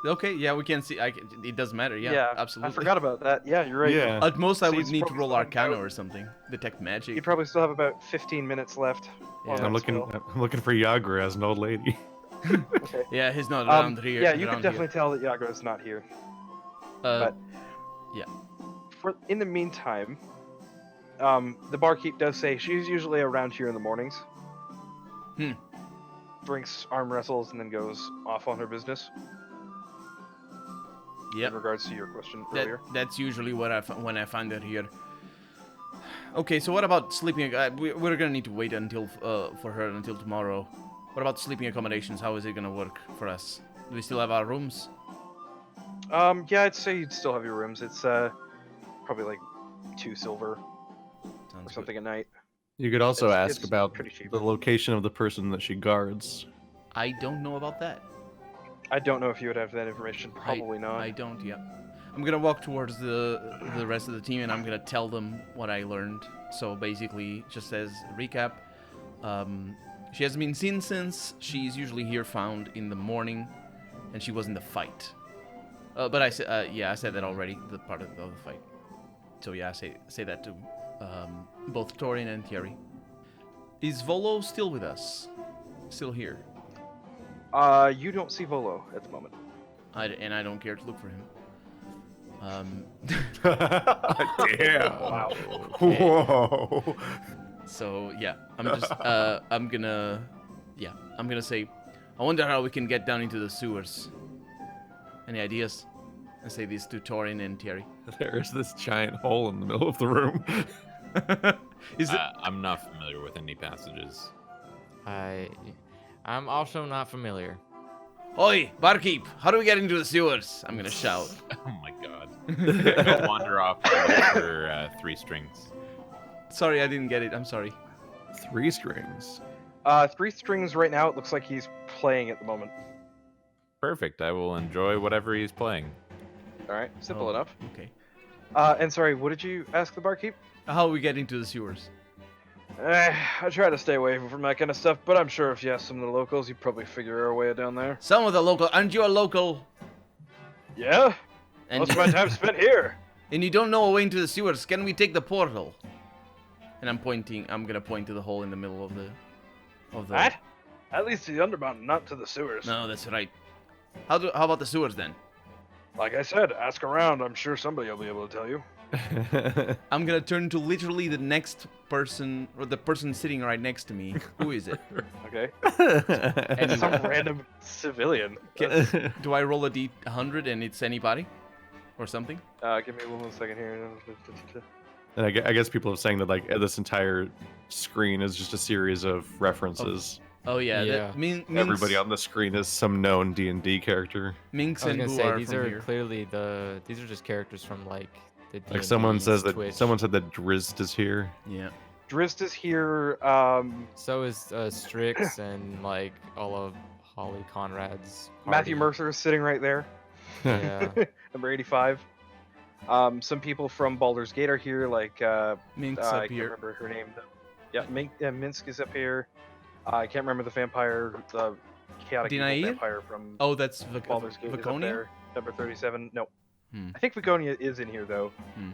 Okay. Yeah, we can see. It doesn't matter. Yeah. Absolutely. I forgot about that. Yeah, you're right. Yeah. At most, I So would he's need to probably roll still Arcana out. or something. Detect magic. You probably still have about 15 minutes left. Yeah. on I'm that looking. spell. I'm looking for Yagra as an old lady. Okay. Yeah, he's not around here. Yeah, you around can definitely tell that Yagra's not here. Here. but- In the meantime, the barkeep does say she's usually around here in the mornings. Drinks, arm wrestles, and then goes off on her business. Yep. In regards to your question earlier. That's usually what when I find her here. Okay, so what about sleeping? We're gonna need to wait until for her until tomorrow. What about sleeping accommodations? How is it gonna work for us? Do we still have our rooms? Yeah, I'd say you'd still have your rooms. It's probably like 2 silver Sounds or something a night. You could also It's ask about pretty cheap. the location of the person that she guards. I don't know about that. I don't know if you would have that information. Probably not. I don't. Yeah. I'm gonna walk towards the rest of the team and I'm gonna tell them what I learned. So basically, just as a recap, she hasn't been seen since. She's usually here found in the morning, and she was in the fight. But I said, I said that already. The part of the fight. So yeah, I say that to both Torin and Thierry. Is Volo still with us? Still here? You don't see Volo at the moment. And I don't care to look for him. Damn. Wow. Whoa. So yeah, I'm gonna say, I wonder how we can get down into the sewers. Any ideas? I say this to Torin and Thierry. There's this giant hole in the middle of the room. Is it? I'm not familiar with any passages. I'm also not familiar. Oi, barkeep! How do we get into the sewers? I'm gonna shout. Oh my god. Go wander off for 3 strings. Sorry, I didn't get it. I'm sorry. 3 strings. 3 strings right now. It looks like he's playing at the moment. Perfect. I will enjoy whatever he's playing. All right, simple Oh, enough. Okay. And sorry, what did you ask the barkeep? How we get into the sewers? I try to stay away from that kind of stuff, but I'm sure if you ask some of the locals, you'd probably figure our way down there. Some of the local, aren't you a local? Yeah, And most of my time spent here. and you don't know a way into the sewers. Can we take the portal? And I'm gonna point to the hole in the middle of the. That? At least to the Undermountain, not to the sewers. No, that's right. How about the sewers then? Like I said, ask around. I'm sure somebody will be able to tell you. I'm gonna turn to literally the next person, or the person sitting right next to me. Who is it? Okay. And Some random civilian. do I roll a d100 and it's anybody, or something? Give me 1 second here. And I guess people are saying that like this entire screen is just a series of references. Oh yeah, Yeah. that Minx, Everybody on the screen is some known D&D character. Minx I was and gonna Boo say are these from are here. clearly these are just characters from like the Like someone D&D's says that Twitch. someone said that Drizzt is here. Yeah. Drizzt is here. So is Strix and like all of Holly Conrad's. Matthew party. Mercer is sitting right there. Yeah. Number 85. Some people from Baldur's Gate are here, like Minx I up can't here. remember her name. Yeah, Minsk is up here. I can't remember the vampire, the chaotic evil Denair? vampire from Oh, that's Baldur's Gate is up Viconia? there. Number 37. No, Hmm. I think Viconia is in here though. Hmm.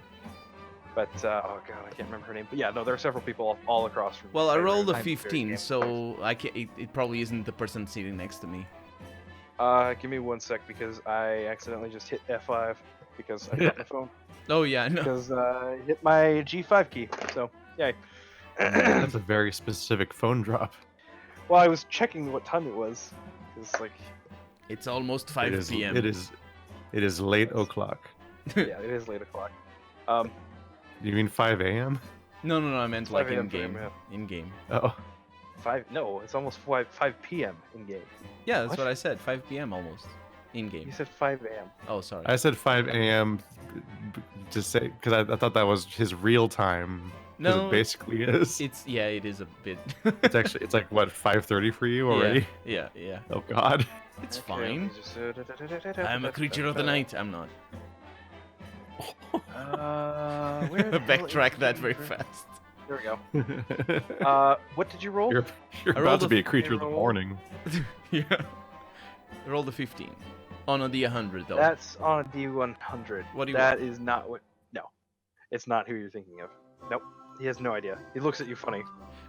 But oh god, I can't remember her name. But yeah, no, there are several people all across from. Well, I everywhere. rolled a I'm very 15, game. so I can it probably isn't the person sitting next to me. Give me 1 sec because I accidentally just hit F5 because I dropped my phone. Oh yeah, no. Because I hit my G5 key. So yay. That's a very specific phone drop. Well, I was checking what time it was. Because, like, It's almost 5 p.m. It is late o'clock. yeah, it is late o'clock. You mean 5 a.m.? No, I meant 5 like a.m. in game. for him, In game. Oh. 5, no, it's almost 5 p.m. in game. Yeah, that's What? what I said. 5 p.m. almost. In game. You said 5 a.m. Oh, sorry. I said 5 a.m. to say because I thought that was his real time. 'Cause No, it basically is. it is a bit. It's like what 5:30 for you already. Yeah. Oh God. It's Okay, fine. let me just, I'm a creature of the night. I'm not. Where the hell Backtrack is that the very creature? fast. There we go. What did you roll? You're I about rolled to a be a creature of the roll. morning. Yeah. I rolled a 15. On a D100 though. That's on a D100. What do you That is not what. No, it's not who you're thinking of. Nope. He has no idea. He looks at you funny.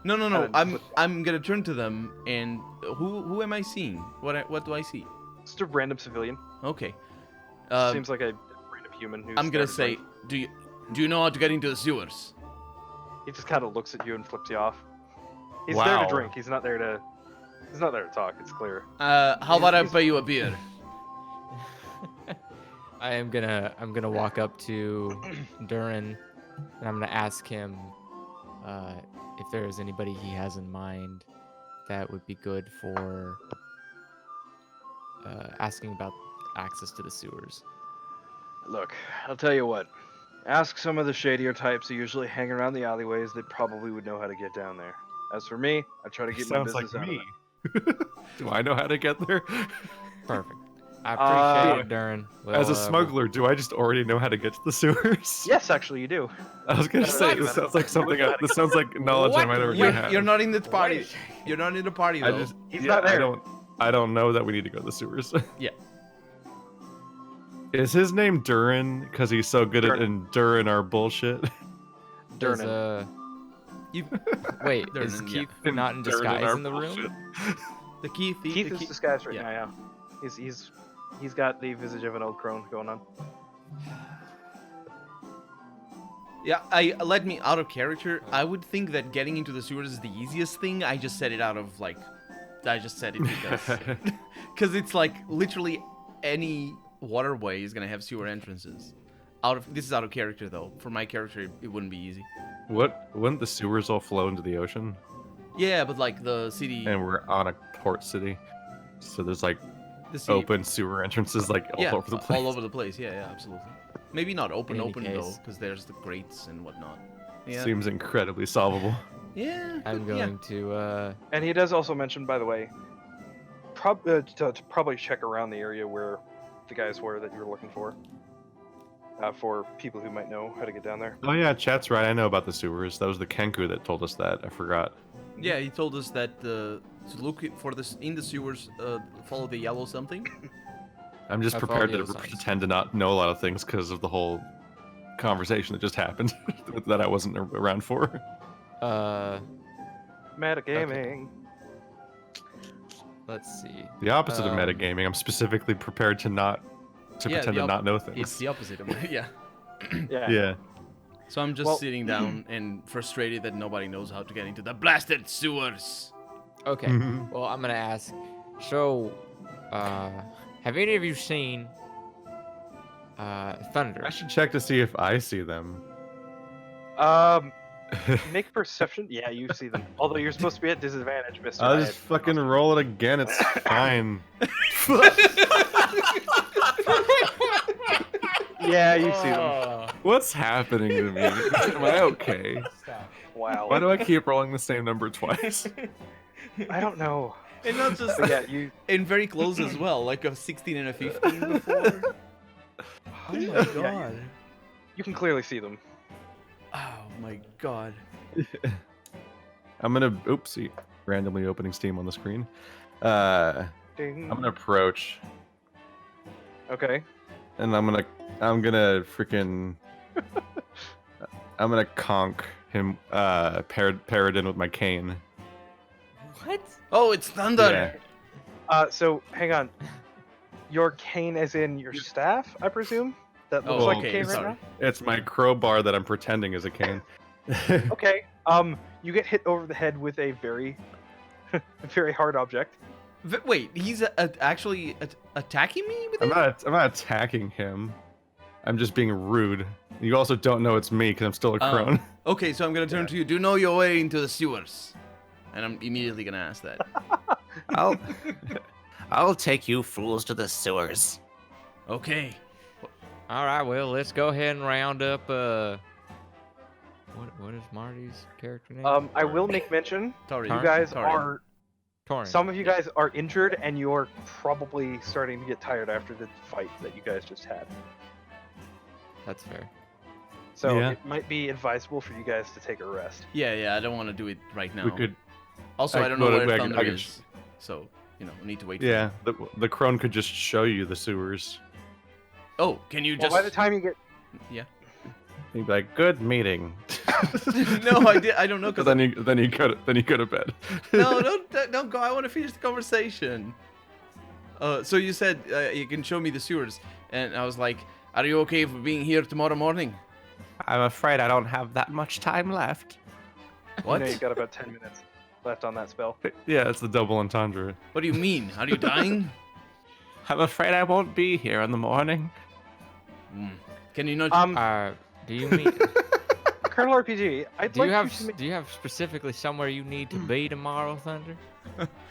No. and I'm gonna turn to them and who am I seeing? What do I see? Just a random civilian. Okay. Seems like a random human who's. I'm gonna there to say, do you know how to get into the sewers? drink. He just kind of looks at you and flips you off. He's there to Wow. drink. He's not there to. He's not there to talk. It's clear. How about I buy you a beer? I'm gonna walk up to Durin and I'm gonna ask him if there is anybody he has in mind that would be good for asking about access to the sewers. Look, I'll tell you what. Ask some of the shadier types who usually hang around the alleyways. They probably would know how to get down there. As for me, I try to keep my Sounds business like out me. of it. Do I know how to get there? Perfect. I appreciate it, Durin. As a Well, smuggler, do I just already know how to get to the sewers? Yes, actually, you do. I was gonna say this sounds like something. This sounds like knowledge I might already have. You're not in the party. Wait. You're not in the party I though. just He's not there. I don't know that we need to go to the sewers. Yeah. Is his name Durin because he's so good at enduring our bullshit? does, Durnan. You, wait, Durin, is yeah. Keith not in Enduring disguise our in the room? bullshit. the Keith. Keith is disguised right yeah. now. Yeah, he's got the visage of an old crone going on. Yeah, let me out of character. I would think that getting into the sewers is the easiest thing. I just said it out of like, I just said it because it's like literally any waterway is gonna have sewer entrances. This is out of character though. For my character, it wouldn't be easy. Wouldn't the sewers all flow into the ocean? Yeah, but like the city, And we're on a port city, so there's like the city, open sewer entrances like all yeah, over the place. all over the place. Yeah, yeah, absolutely. Maybe not open, In any though, case. because there's the grates and whatnot. Yeah, Seems incredibly solvable. yeah. I'm yeah. going to, And he does also mention, by the way, to probably check around the area where the guys were that you were looking for people who might know how to get down there. Oh yeah, chat's right. I know about the sewers. That was the Kenku that told us that. I forgot. Yeah, he told us that to look for this in the sewers. Follow the yellow something. I'm just I prepared follow to the signs. pretend to not know a lot of things because of the whole conversation that just happened that I wasn't around for. Metagaming. let's see. The opposite of Um, metagaming. I'm specifically prepared to Yeah, pretend the to not know It's things. the opposite of it. Yeah. Yeah. Yeah. So I'm just Well- sitting down and frustrated that nobody knows how to get into the blasted sewers. Okay, Mhm. well, I'm going to ask, so, have any of you seen, Thunder? I should check to see if I see them. Make a perception. Yeah, you see them. Although you're supposed to be at disadvantage, Mister. I'll just fucking roll it again. It's fine. Yeah, you see them. What's happening to me? Am I okay? Wow. Why do I keep rolling the same number twice? I don't know. And not just But yeah, you. and very close as well, like a 16 and a 15 before. Oh my god. You can clearly see them. Oh my god. I'm gonna oopsie, randomly opening Steam on the screen. I'm Ding. gonna approach, Okay. and I'm gonna freaking, I'm gonna conk him, paired in with my cane. What? Oh, it's thunder. So hang on. Your cane, as in your staff, I presume. That looks Oh, like okay, a cane sorry. right It's my crowbar that I'm pretending is a cane. now. Okay. You get hit over the head with a very, very hard object. Wait, he's actually attacking me with I'm it? not attacking him. I'm just being rude. You also don't know it's me because I'm still a Oh. crone. Okay, so I'm gonna turn to you. Do you know your way into the sewers? And I'm immediately gonna ask that. I'll take you fools to the sewers. Okay. All right, well, let's go ahead and round up, what is Marty's character name? I will make mention. Tori. You guys Tori. are. Torin. Some of you guys are injured, and you're probably starting to get tired after the fight that you guys just had. That's fair. So Yeah. it might be advisable for you guys to take a rest. Yeah, I don't want to do it right now. We could, Also, I I don't know could- where I could- thunder I could- is. So, we need to wait. for yeah. The crone could just show you the sewers. Oh, can you Well, just? by the time you get, He'd be like, "Good meeting." No, I don't know. But Cause then you go to bed. no, don't go. I want to finish the conversation. So you said you can show me the sewers, and I was like, "Are you okay for being here tomorrow morning?" I'm afraid I don't have that much time left. What? you know, you've got about 10 minutes left on that spell. Yeah, it's the double entendre. What do you mean? Are you dying? I'm afraid I won't be here in the morning. Can you not? Do you mean, Colonel RPG, I'd do like you have, you to do you have specifically somewhere you need to be tomorrow, Thunder?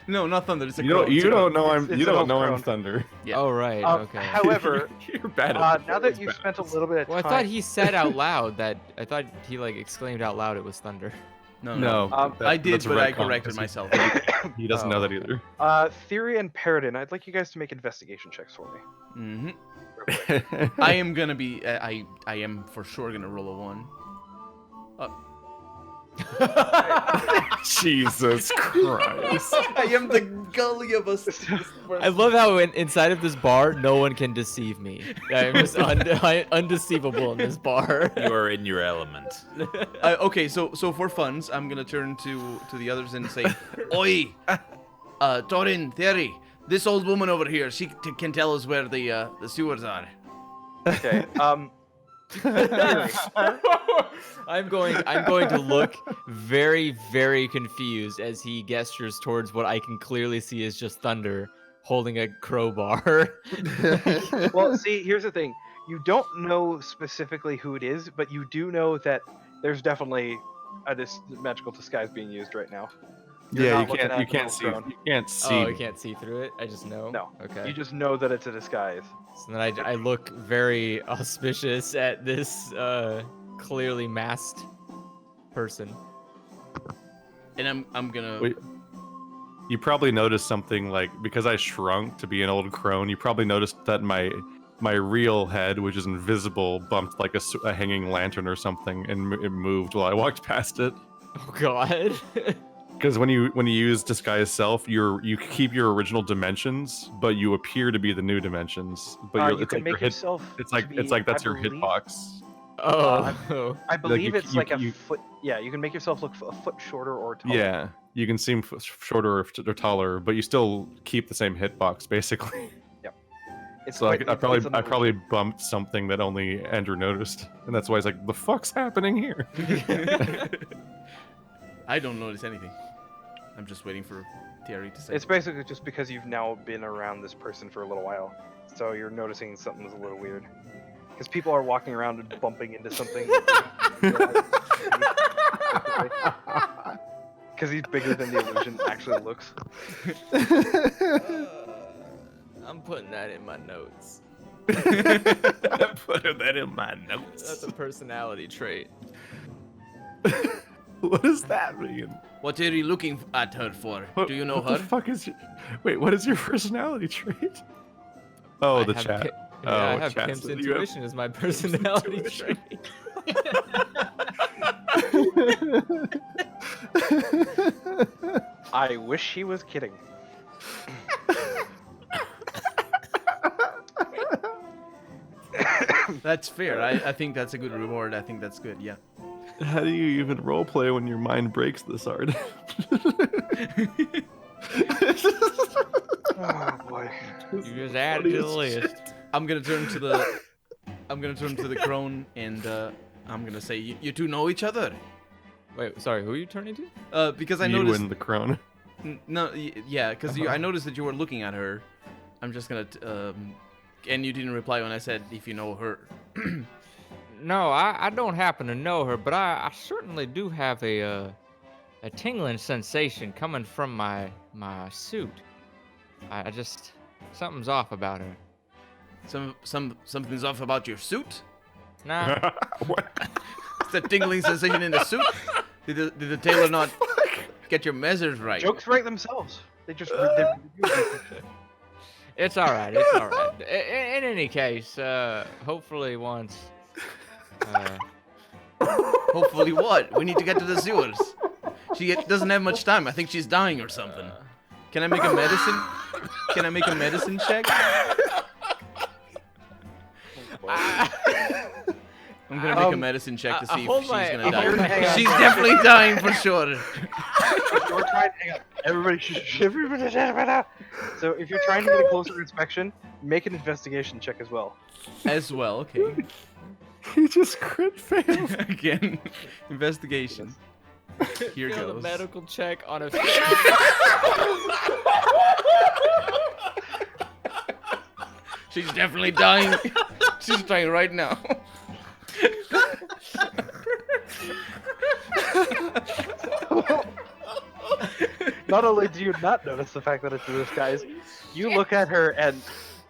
No, not thunder. It's a You don't crow. It's a crow. know It's you an don't old know I'm crone. Thunder. Yeah. Oh, right, okay. However, You're bad at now that you've spent a little bit of Well, time, I thought he said out loud that, I thought he, like, exclaimed out loud it was Thunder. No, I did, that's a but I retcon, corrected 'cause myself. He doesn't know that either. Theory and Paradin, I'd like you guys to make investigation checks for me. Hmm. I am gonna be. I am for sure gonna roll a 1. Jesus Christ. I am the gulliest. I love how inside of this bar, no one can deceive me. I'm just undeceivable in this bar. You are in your element. Okay, so for funds, I'm gonna turn to the others and say, "Oi, Torin, Theory, this old woman over here, she can tell us where the sewers are." Okay. I'm going to look very, very confused as he gestures towards what I can clearly see is just Thunder holding a crowbar. Well, see, here's the thing. You don't know specifically who it is, but you do know that there's definitely a magical disguise being used right now. You're Yeah, not you looking can't. at You the can't little see. drone. You can't see. Oh, I can't see through it. I just know. No. Okay. You just know that it's a disguise. So then I look very auspicious at this clearly masked person. And I'm gonna. Wait. You probably noticed something like because I shrunk to be an old crone. You probably noticed that my real head, which is invisible, bumped like a hanging lantern or something, and it moved while I walked past it. Oh God. Because when you use disguise self, you keep your original dimensions, but you appear to be the new dimensions. But You it's can like your make hit. yourself. It's to like be, that's I your believe- hitbox. Oh. I believe it's you- like a you- foot. Yeah, you can make yourself look a foot shorter or taller. Yeah, you can seem shorter or taller, but you still keep the same hitbox basically. It's So quite- I it's an probably illusion. bumped something that only Andrew noticed, and that's why he's like, "The fuck's happening here?" I don't notice anything. I'm just waiting for Thierry to say. It's basically just because you've now been around this person for a little while, so you're noticing something's a little weird. Because people are walking around and bumping into something. Because he's bigger than the illusion actually looks. I'm putting that in my notes. Put that in my That's notes. a personality trait. What does that mean? What are you looking at her for? Do you know what her? The fuck is your... Wait, what is your personality trait? Oh, I the have chat. Yeah, I Oh, have chat Pimp's said you have intuition as my personality intuition. trait. I wish he was kidding. That's fair. I think that's a good reward. I think that's good. Yeah. How do you even roleplay when your mind breaks this hard? Oh boy. You just add it to the list. I'm gonna turn to the crone and I'm gonna say, you two know each other? Wait, sorry, who are you turning to? Because I you noticed. and the crone. Yeah, because I noticed that you were looking at her. I'm just gonna. And you didn't reply when I said if you know her. No, I don't happen to know her, but I certainly do have a tingling sensation coming from my suit. I just something's off about her. Something's off about your suit. Nah, What? It's a tingling sensation in the suit. Did the tailor not get your measures right? Jokes write themselves. They just. it's all right. It's all right. In any case, hopefully once. Hopefully, what? We need to get to the sewers. She doesn't have much time. I think she's dying or something. Can I make a medicine? Can I make a medicine check? I'm gonna make a medicine check to see if she's gonna die. She's definitely dying for sure. You're trying. Hang on. Everybody, So if you're trying to get a closer inspection, make an investigation check as well. As well, okay. He just crit failed. Again, investigation. Here Failed a goes. medical check on a. She's definitely dying. She's dying right now. Not only do you not notice the fact that it's a disguise, you look at her and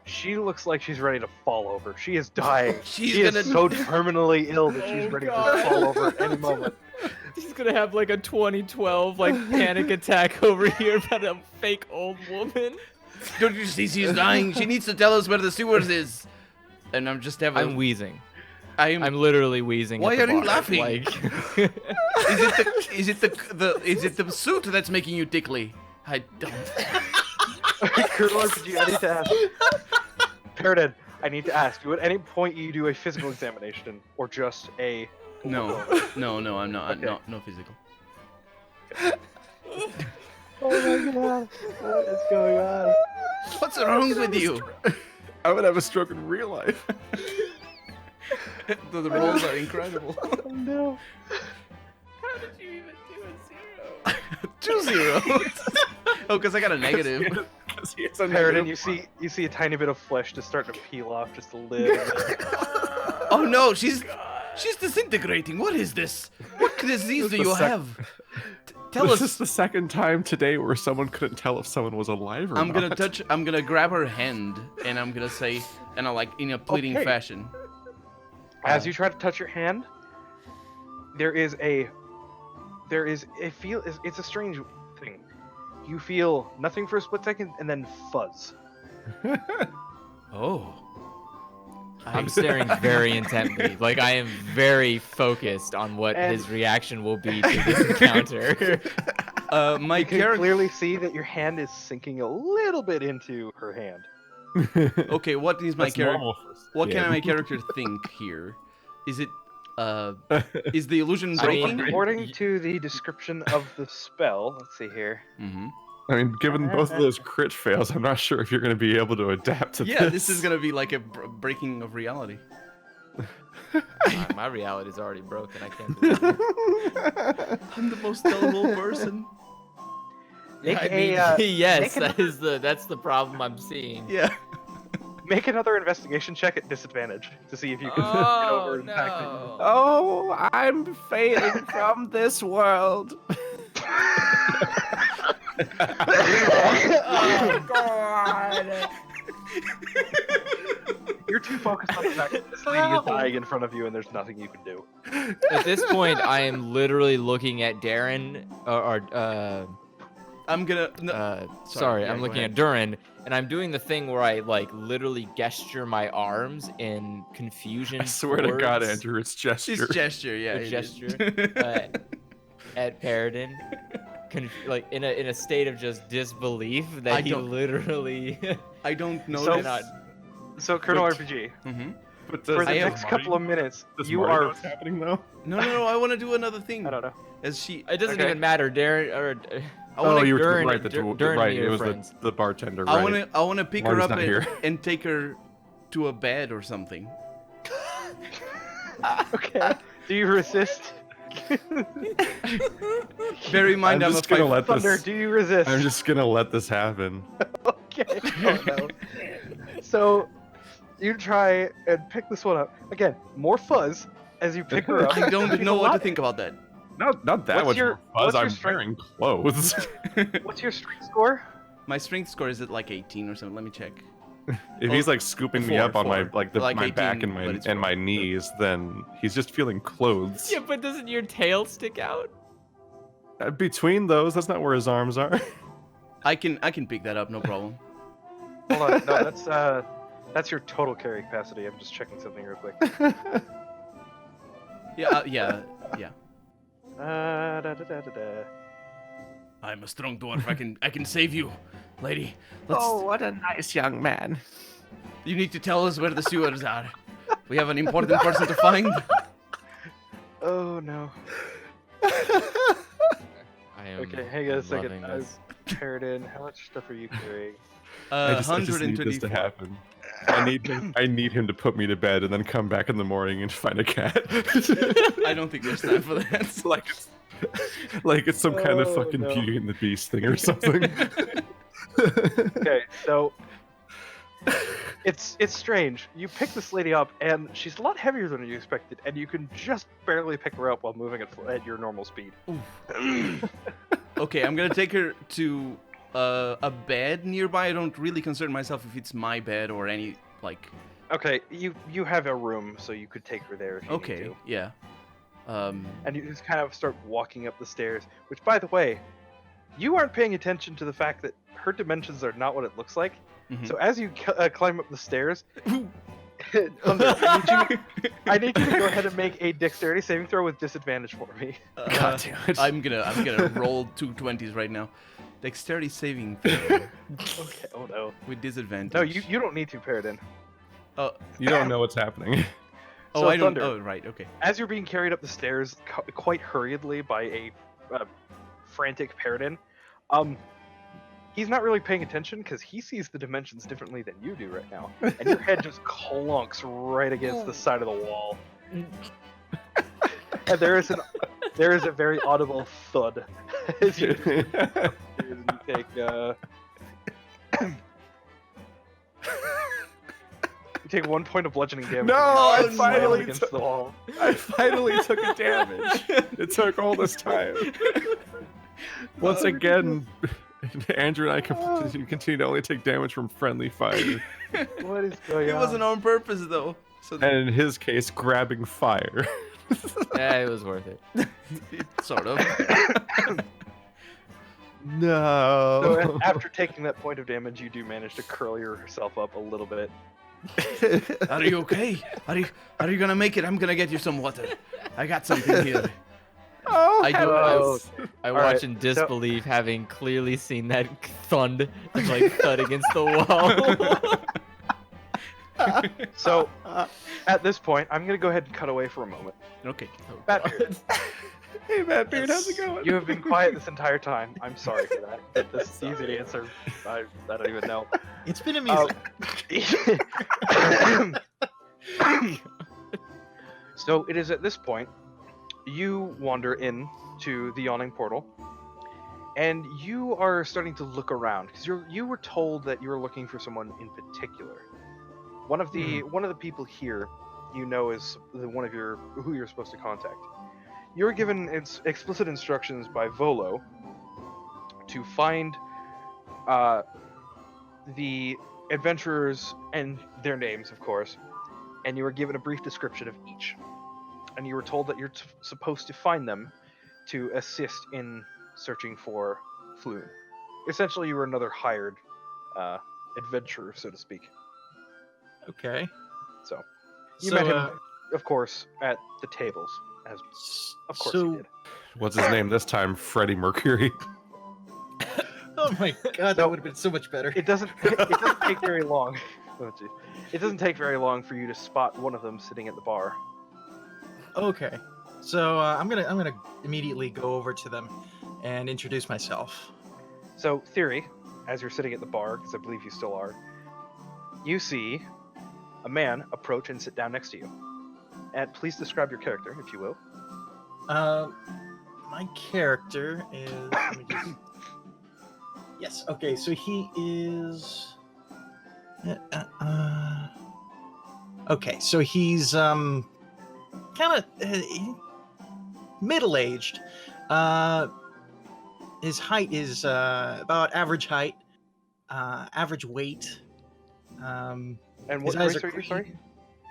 she looks like she's ready to fall over. She is dying. She's She is gonna- so terminally ill that she's ready to fall over at any moment. He's gonna have like a 2012 like panic attack over here about a fake old woman. Don't you see she's dying? She needs to tell us where the sewers is. And I'm just having. I'm wheezing. I'm literally wheezing. Why at the are you bar. laughing? Like, is it the suit that's making you tickly? I don't. Colonel RPG, I need to ask. Paradin, I need to ask. Do at any point you do a physical examination or just a? No, I'm not. Okay. No physical. Oh my god! What is going on? What's wrong with you? I would have a stroke in real life. The rolls are incredible. Oh no! how did you even do a 2 zeros. Oh, because I got a negative. Because he has a Paradin, negative you see a tiny bit of flesh just starting to peel off just a little bit. Oh no, she's disintegrating. What is this? What disease do you have? Tell This us. is the second time today where someone couldn't tell if someone was alive or I'm not. gonna grab her hand, and I'm gonna say, and I like in a pleading Okay. fashion. As you try to touch your hand, it's a strange thing. You feel nothing for a split second, and then fuzz. Oh. I'm staring very intently. Like I am very focused on what And- his reaction will be to this encounter. My You can character. clearly see that your hand is sinking a little bit into her hand. Okay, what is my That's character? normal for What can skin. my character think here? Is it is the illusion I mean, breaking? According to the description of the spell, let's see here. Mm-hmm. I mean, given both of those crit fails, I'm not sure if you're going to be able to adapt to Yeah, this. this is gonna be like a breaking of reality. My reality is already broken. I can't do it. I'm the most gullible person. Make I mean, a yes, make that's the problem I'm seeing. Yeah. make another investigation check at disadvantage to see if you can get Oh over the fact that no! Oh, I'm fading from this world. Oh god! you're too focused on the fact that this lady is dying in front of you and there's nothing you can do. At this point, I am literally looking at Darren, I'm gonna. No, sorry, yeah, I'm go looking ahead. at Durin, and I'm doing the thing where I like literally gesture my arms in confusion. I swear to God, towards Andrew, it's gesture. It's gesture, yeah. the it is. gesture at Paradin, like in a state of just disbelief that I he don't- literally. I don't know. So- this. So, Colonel RPG, Mhm. But for the I am- next couple of minutes, Does you Marty know are. what's happening though? No. I want to do another thing. I don't know. As she. It doesn't Okay. even matter, Darren. Or I wanna, you were Durin- right. Durin Right, and it your was friends. the bartender. I Right. wanna pick her Marty's up not here. and take her to a bed or something. Okay. Do you resist? Bear in mind, I'm I'm a just gonna five. let Thunder, this. do you resist? I'm just gonna let this happen. Okay. Oh, no. So, you try and pick this one up. Again, more fuzz as you pick her up. I don't She's know a what to lot- think about that. Not that What's much your- more fuzz. what's your I'm strength? wearing clothes. What's your strength score? My strength score is at like 18 or something. Let me check. If he's like scooping me Four, up on my four. like the Like my 18, back and but it's my four. knees, then he's just feeling clothes. yeah, but doesn't your tail stick out? Between those, that's not where his arms are. I can pick that up, no problem. Hold on. No, that's your total carry capacity. I'm just checking something real quick. Yeah. Da, da, da, da, da. I'm a strong dwarf. I can save you, lady. Let's. Oh, what a nice young man. You need to tell us where the sewers are. We have an important person to find. Oh no. I am Okay, hang on a second. loving I this. paired in. How much stuff are you carrying? I just need this to 124. happen. I need him to put me to bed and then come back in the morning and find a cat. I don't think there's time for that. like it's some kind of Oh, fucking no. Beauty and the Beast thing or something. Okay, so it's strange. You pick this lady up, and she's a lot heavier than you expected, and you can just barely pick her up while moving at your normal speed. Okay, I'm gonna take her to a bed nearby. I don't really concern myself if it's my bed or any like. Okay, you have a room, so you could take her there if you need Okay, to. yeah. and you just kind of start walking up the stairs. Which, by the way, you aren't paying attention to the fact that her dimensions are not what it looks like. Mhm. So as you climb up the stairs, Thunder, I need you to go ahead and make a dexterity saving throw with disadvantage for me. God damn it. I'm gonna roll 2 20s right now. Dexterity saving throw Okay. Oh no. with disadvantage. No, you don't need to, Paradin. Oh, You don't know what's happening. oh, So, I don't. Thunder. Oh, right. Okay. As you're being carried up the stairs quite hurriedly by a frantic Paradin, he's not really paying attention because he sees the dimensions differently than you do right now, and your head just clunks right against the side of the wall. And there is a very audible thud as you take you take 1 point of bludgeoning damage. No, and I you slam finally against took- the wall. I finally took a damage. It took all this time. Once again, Andrew and I continue to only take damage from friendly fire. What is going It on? wasn't on purpose though. So And in his case, grabbing fire. Yeah, it was worth it. sort of. No. So after taking that point of damage, you do manage to curl yourself up a little bit. Are you okay? Are you gonna make it? I'm gonna get you some water. I got something here. Oh, I do. Oh, I All watch right, in so- disbelief, having clearly seen that thud, like thud against the wall. So at this point, I'm gonna go ahead and cut away for a moment. Okay. Batbeard, Hey, Matt Beard, how's it going? you have been quiet this entire time. I'm sorry for that. This easy to answer. I don't even know. It's been amusing. So it is at this point you wander in to the Yawning portal, and you are starting to look around because you were told that you were looking for someone in particular. One of the people here, you know, is one of who you're supposed to contact. You're given explicit instructions by Volo to find the adventurers and their names, of course, and you were given a brief description of each. And you were told that you're supposed to find them to assist in searching for Floon. Essentially, you were another hired adventurer, so to speak. Okay. So, you So, met him, of course, at the tables, as of course you did. What's his name this time? Freddie Mercury. Oh my god, that would have been so much better. It doesn't take very long. Oh, geez. It doesn't take very long for you to spot one of them sitting at the bar. Okay. So I'm gonna immediately go over to them and introduce myself. So, Theory, as you're sitting at the bar, because I believe you still are, you see a man approach and sit down next to you. And please describe your character, if you will. My character is. Let me just... Yes. Okay. So he is. Okay. So he's kind of middle-aged. His height is about average height, average weight. And what His eyes race are are you, sorry?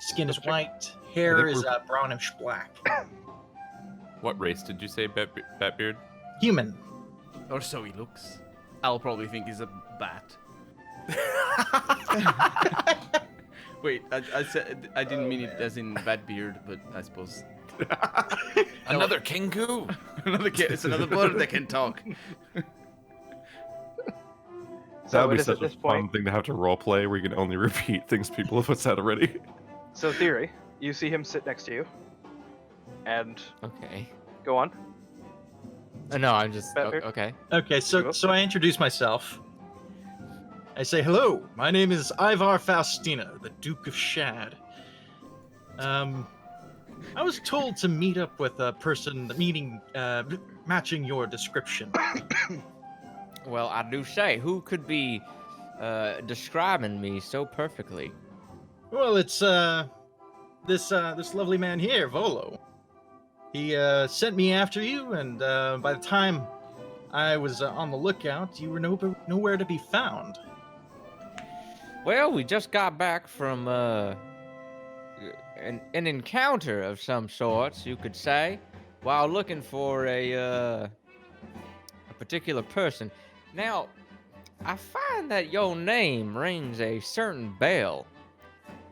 Skin is Double check. white. Hair think is we're- brownish black. What race did you say, Batbeard? Human. Or so he looks. I'll probably think he's a bat. Wait, I said I didn't mean it as in bat beard, but I suppose Another Kingu? it's another bird that can talk. That So would it be is at such a this fun point. thing to have to roleplay where you can only repeat things people have said already. So, Theory, you see him sit next to you. And Okay. go on. No, I'm just Batbeard? okay. Okay, You so go. so I introduce myself. I say, hello, my name is Ivar Faustina, the Duke of Shad. I was told to meet up with a person matching your description. Well, I do say, who could be describing me so perfectly? Well, it's this lovely man here, Volo. He sent me after you, and by the time I was on the lookout, you were nowhere to be found. Well, we just got back from an encounter of some sorts, you could say. while looking for a particular person. Now, I find that your name rings a certain bell.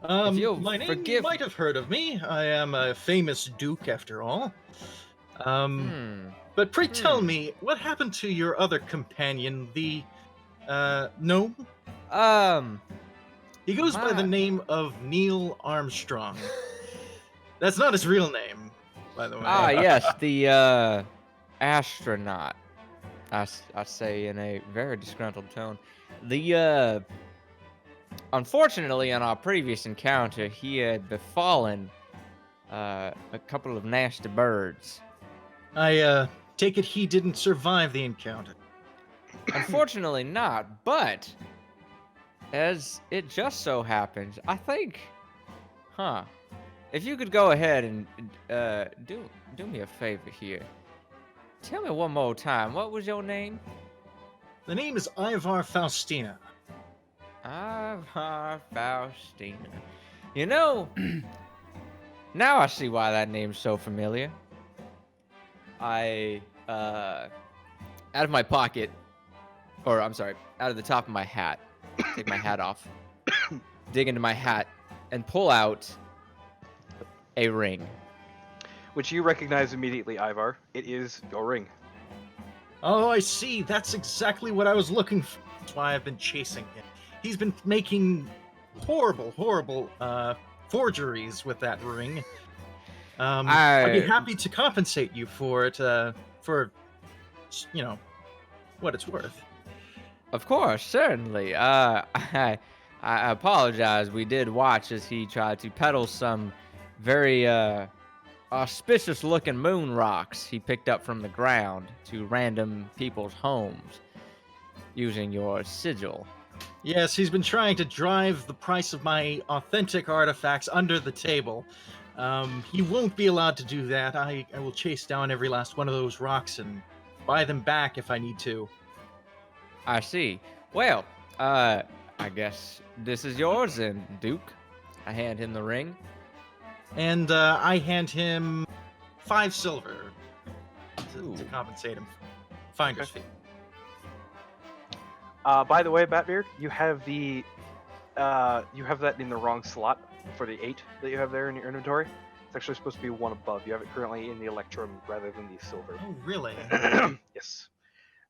If you'll My name, you forgive- might have heard of me. I am a famous duke, after all. But pray tell me, what happened to your other companion, the gnome? He goes by the my- name of Neil Armstrong. That's not his real name, by the way. Ah, yes, the astronaut. I say in a very disgruntled tone. The unfortunately, in our previous encounter, he had befallen a couple of nasty birds. I take it he didn't survive the encounter. Unfortunately, not. But as it just so happens, I think, if you could go ahead and do me a favor here. Tell me one more time. What was your name? The name is Ivar Faustina. Ivar Faustina. You know, now I see why that name's so familiar. I, out of my pocket, or I'm sorry, out of the top of my hat, take my hat off, dig into my hat, and pull out a ring. Which you recognize immediately, Ivar. It is your ring. Oh, I see. That's exactly what I was looking for. That's why I've been chasing him. He's been making horrible forgeries with that ring. I'd be happy to compensate you for it, for, you know, what it's worth. Of course, certainly. I apologize. We did watch as he tried to peddle some very auspicious-looking moon rocks he picked up from the ground to random people's homes using your sigil. Yes, he's been trying to drive the price of my authentic artifacts under the table. He won't be allowed to do that. I will chase down every last one of those rocks and buy them back if I need to. I see. Well, I guess this is yours then, Duke. I hand him the ring. And I hand him 5 silver to Ooh. compensate him. Finder's fee. By the way, Batbeard, you have that in the wrong slot for the 8 that you have there in your inventory. It's actually supposed to be one above. You have it currently in the Electrum rather than the silver. Oh, really? Yes.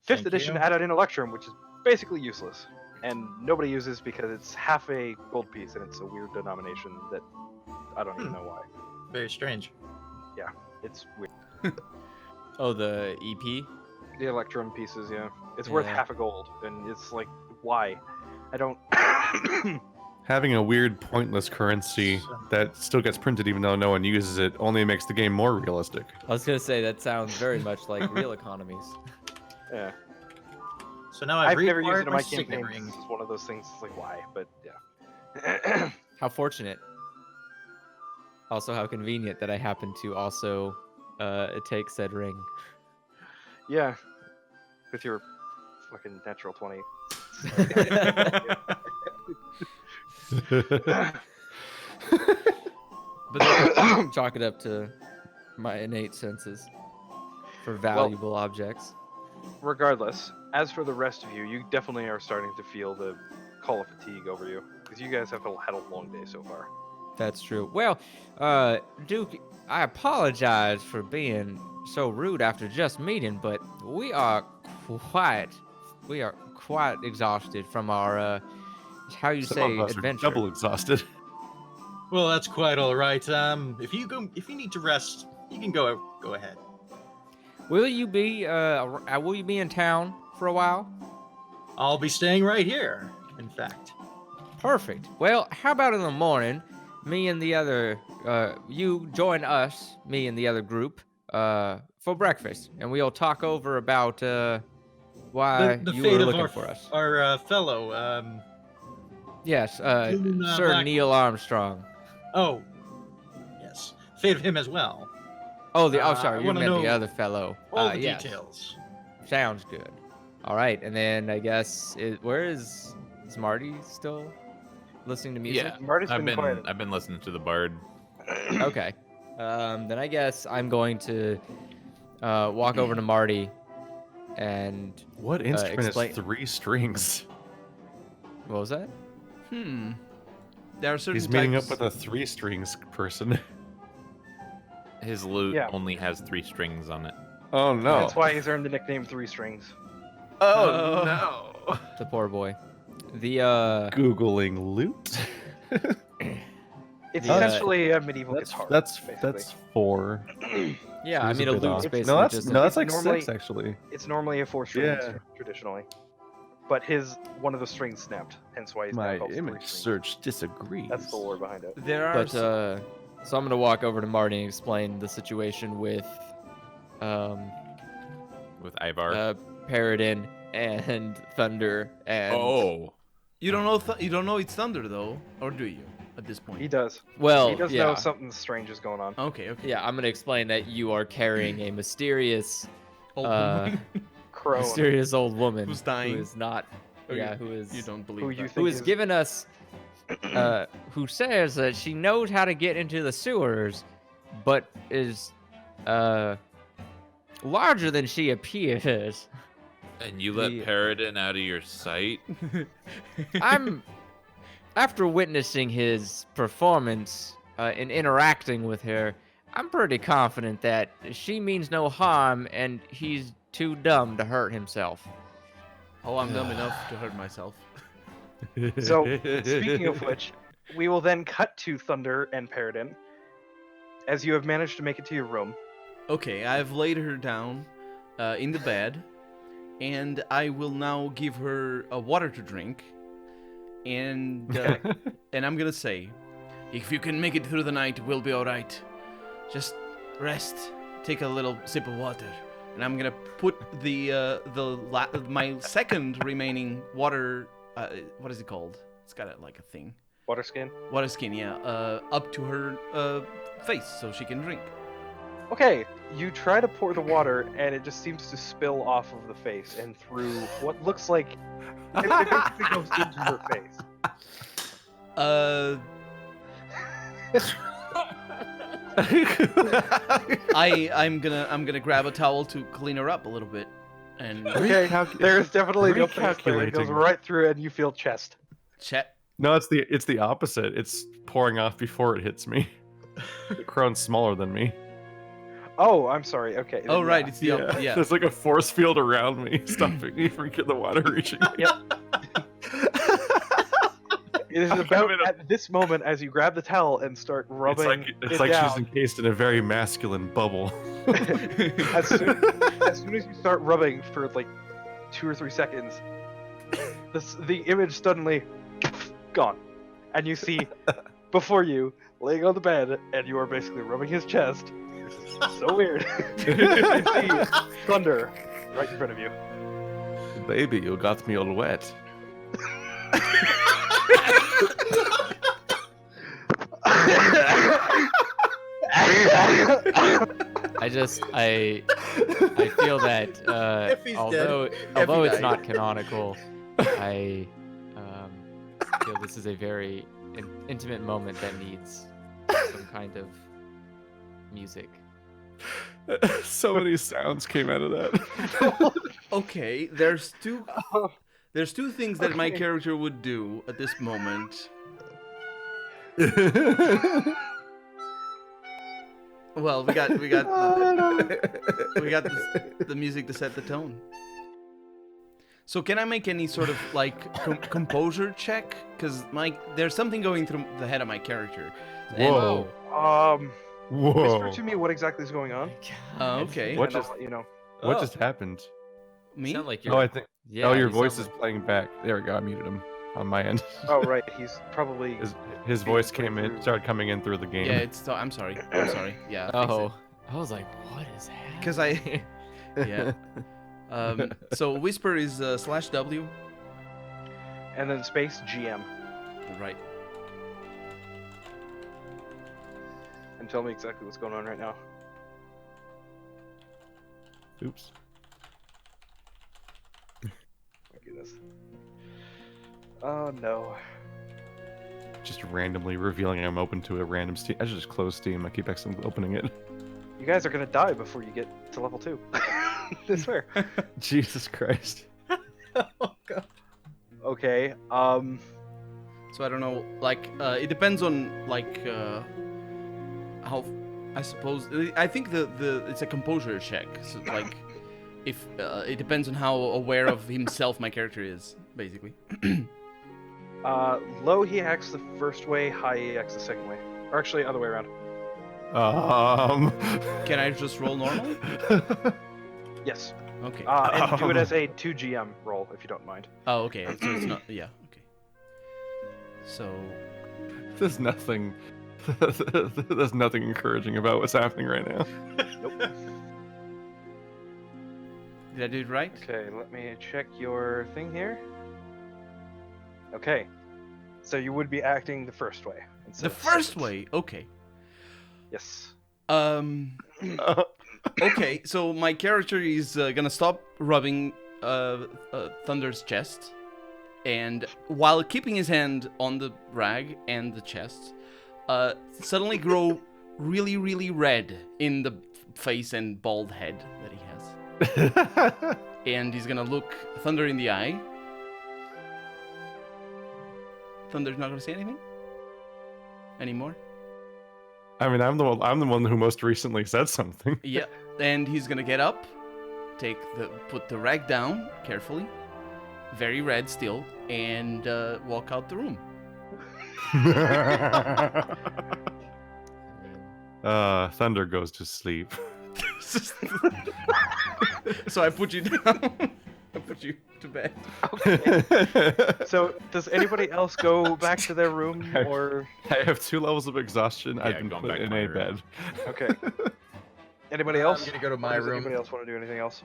5th Thank edition you. added in Electrum, which is basically useless. And nobody uses because it's half a gold piece and it's a weird denomination that I don't even know why. Very strange. It's weird. Oh, the EP? The Electrum pieces, yeah. It's worth Yeah. half a gold, and it's like, why? I don't... Having a weird, pointless currency that still gets printed even though no one uses it only makes the game more realistic. I was gonna say that sounds very much like real economies. yeah. So now I've never used reacquired it in my my signet campaign. ring. It's one of those things, it's like, why? But, yeah. How fortunate. Also, how convenient that I happen to also take said ring. Yeah. With your fucking natural 20. But then chalk it up to my innate senses for valuable objects. Regardless, as for the rest of you, you definitely are starting to feel the call of fatigue over you. Because you guys have had a long day so far. That's true. Well, Duke, I apologize for being so rude after just meeting, but we are quite exhausted from our, how you Some say, of us are adventure. double exhausted. Well, that's quite all right. If you need to rest, you can go ahead. Will you be in town for a while? I'll be staying right here, in fact. Perfect. Well, how about in the morning, me and the other, you join us, me and the other group, for breakfast, and we'll talk over about why The you fate were of looking our, for us. our fellow. Yes, June, Sir Black- Neil Armstrong. Oh, yes. Fate of him as well. Oh, I sorry, you wanna meant the know other fellow. All the yes. details. Sounds good. All right, and then I guess where is Marty still listening to music? Yeah, Marty's I've been quiet. been listening to the bard. Okay. Then I guess I'm going to walk over to Marty and What instrument explain. is 3 strings? What was that? There are certain He's meeting up types- with a 3 strings person. His lute Yeah. only has 3 strings on it. Oh no. That's why he's earned the nickname Three Strings. Oh no. The poor boy. The Googling loot. It's Yeah. essentially a medieval guitar. That's basically. 4. yeah, I Seems mean a a bit lute's off. basically No, that's just no, a, that's like normally- 6 actually. It's normally a 4-string Yeah. traditionally, but one of the strings snapped, hence why he's now My called Three image Strings. search disagrees. That's the lore behind it. There are. but so I'm gonna walk over to Marty and explain the situation with With Ivar. Paradin and Thunder and Oh. You don't know. You don't know it's thunder though, or do you? At this point. He does. well He does yeah know something strange is going on. Okay. Okay. yeah I'm gonna explain that you are carrying a mysterious Old uh, woman Crone, mysterious old woman Who's dying. who is not Or yeah you- who is You don't believe who you that. who think has is given us who says that she knows how to get into the sewers but is larger than she appears. And you let The- Paradin out of your sight? I'm after witnessing his performance and interacting with her, I'm pretty confident that she means no harm and he's too dumb to hurt himself. Oh, I'm dumb enough to hurt myself. So, speaking of which, we will then cut to Thunder and Paradin as you have managed to make it to your room. Okay, I've laid her down in the bed, and I will now give her a water to drink, and and I'm gonna say, if you can make it through the night, we'll be all right. Just rest, take a little sip of water, and I'm gonna put my second remaining water. What is it called? It's got like a thing. Water skin. Water skin, yeah. Up to her face so she can drink. Okay, you try to pour the water, and it just seems to spill off of the face and through what looks like it basically goes into her face. I'm gonna grab a towel to clean her up a little bit, and Okay, there's definitely no place there. It goes Recalculating. right through, and you feel chest. Chet. No, it's the opposite. It's pouring off before it hits me. The crone's smaller than me. Oh, I'm sorry. Okay. Oh then right, yeah. it's the yeah. There's like a force field around me, stopping me from the water reaching me. It is I'm about coming up. at this moment as you grab the towel and start rubbing It's it like down. she's encased in a very masculine bubble. as soon as you start rubbing for like 2 or 3 seconds, the image suddenly gone, and you see before you laying on the bed, and you are basically rubbing his chest. So weird. You see Thunder right in front of you. Baby, you got me all wet. I feel that If he's dead. although he it's died. not canonical, I feel this is a very intimate moment that needs some kind of music. So many sounds came out of that. Okay, there's two things that my Okay. character would do at this moment. Well, we got we got the music to set the tone. So can I make any sort of like composure check? Because there's something going through the head of my character. And- Whoa. Whisper Whoa. to me what exactly is going on. Okay. What and I'll just- let you know. What Oh. just happened? Me? Sound like you're, Oh, I think. yeah, Oh, your you voice sound is playing back. There we go. I muted him on my end. Oh right, he's probably His voice came in, started coming in through the game. Yeah, it's. I'm sorry. I'm sorry. Yeah. Oh, I was like, what is happening? Because I. Yeah. So whisper is /W. and then space GM, Right. and tell me exactly what's going on right now. Oops. My goodness. Oh no. just randomly revealing I'm open to a random Steam. I should just close Steam. I keep accidentally opening it. You guys are gonna die before you get to level 2. I swear. Jesus Christ. Oh god. Okay. So I don't know, like, it depends on, like, how, I suppose, I think it's a composure check, so, like, if, it depends on how aware of himself my character is, basically. Low he acts the first way, high he acts the second way. Or actually, other way around. Can I just roll normally? Yes. Okay. And do it as a 2 GM roll, if you don't mind. Oh, okay, so it's not, yeah, okay. So... There's nothing encouraging about what's happening right now. Nope. Did I do it right? Okay, let me check your thing here. Okay. So you would be acting the first way. The first way? Okay. Yes. Okay, so my character is gonna stop rubbing Thunder's chest, and while keeping his hand on the rag and the chest, suddenly grow really, really red in the face and bald head that he has. And he's gonna look Thunder in the eye. Thunder's not gonna say anything anymore. I mean, I'm the one who most recently said something. Yeah, and he's gonna get up, put the rag down carefully, very red still, and walk out the room. Thunder goes to sleep. So I put you down. I put you to bed. Okay. So does anybody else go back to their room, or? I have 2 levels of exhaustion. I've been gone put back to in my a room. bed. Okay. Anybody else? I'm gonna go to my Or does room. Anybody else want to do anything else?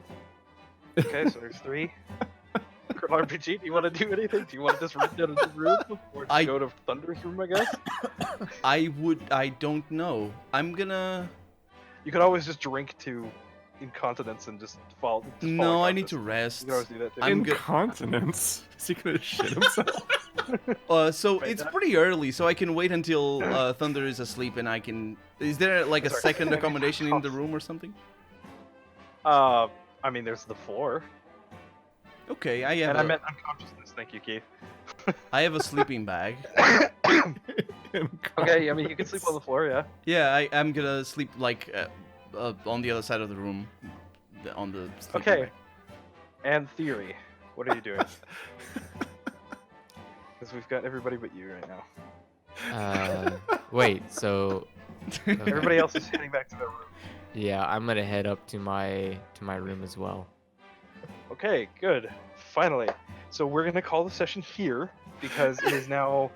Okay, so there's 3. RPG, do you want to do anything? Do you want to just run down to the room, or just go to Thunder's room? I guess. I don't know. I'm gonna. You could always just drink to incontinence and just fall. No, I need to rest. You can always do that too. I'm good. Incontinence? Is he gonna shit himself? So Right, it's that- pretty early, so I can wait until Thunder is asleep, and I can. Is there like a Sorry. second accommodation in the room or something? I mean, there's the floor, Okay, I have. and I meant unconsciousness. Thank you, Keith. I have a sleeping bag. Okay, I mean, you can sleep on the floor, yeah. Yeah, I'm gonna sleep like on the other side of the room, on the sleeping Okay. bag. And theory, what are you doing? Because we've got everybody but you right now. Wait, so Everybody else is heading back to their room. yeah, I'm gonna head up to my room as well. Okay, good. Finally. So we're gonna call the session here because it is now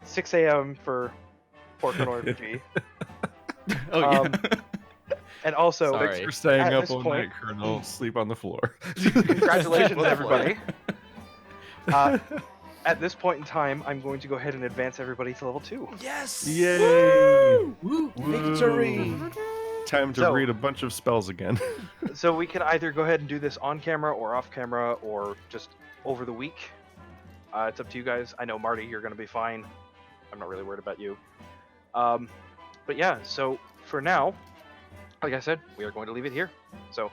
6 a.m. for Portland RPG. Oh yeah. And also, Sorry. Thanks for staying At up this all point- night, Colonel. Sleep on the floor. congratulations, On the everybody. At this point in time, I'm going to go ahead and advance everybody to level 2. Yes. Yay! Woo! Victory. Time to So- read a bunch of spells again. So we can either go ahead and do this on camera or off camera or just over the week. It's up to you guys. I know, Marty, you're going to be fine. I'm not really worried about you. But yeah, so for now, like I said, we are going to leave it here. So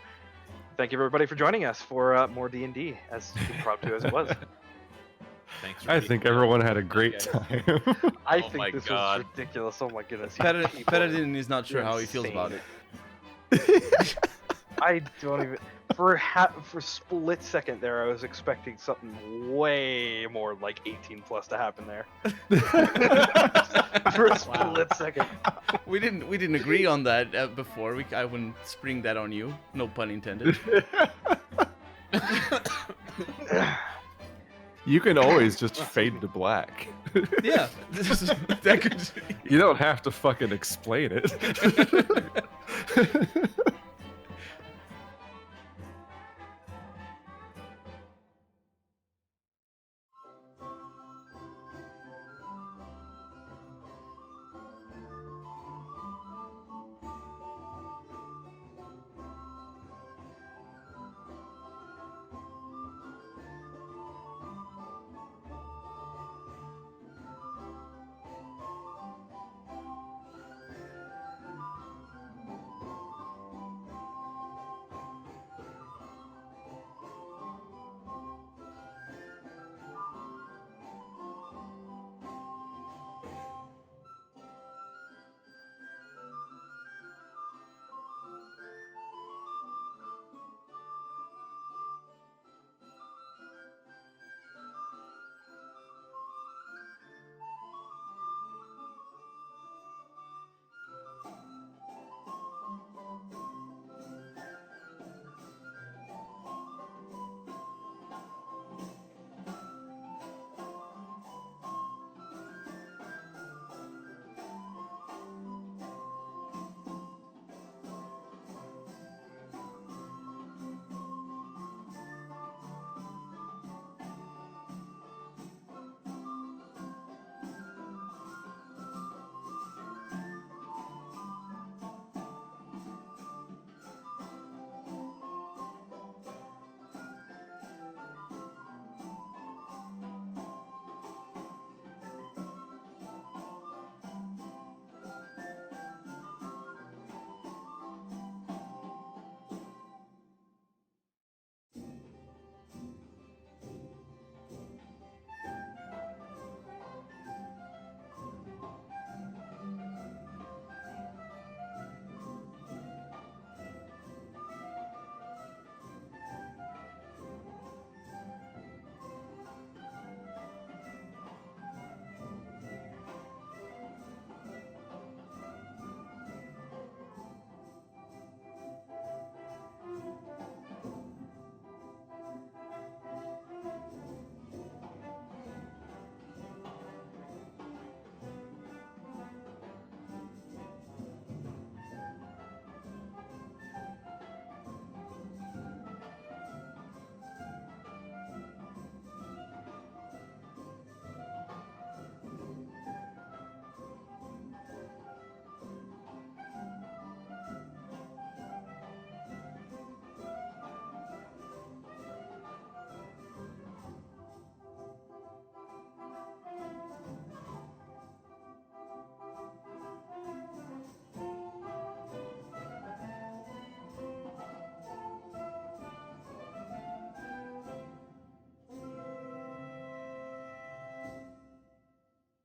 thank you everybody for joining us for more D&D, as impromptu as it was. Thanks for I being think here. everyone had a Thank great you, guys. time. I Oh think my this God. was ridiculous. Oh my goodness. Paladin is not sure how he feels about it. I don't even. For a split second there, I was expecting something way more like 18 plus to happen there. For a split second. We didn't agree on that before. I wouldn't spring that on you. No pun intended. You can always just fade to black. Yeah, that could. You don't have to fucking explain it.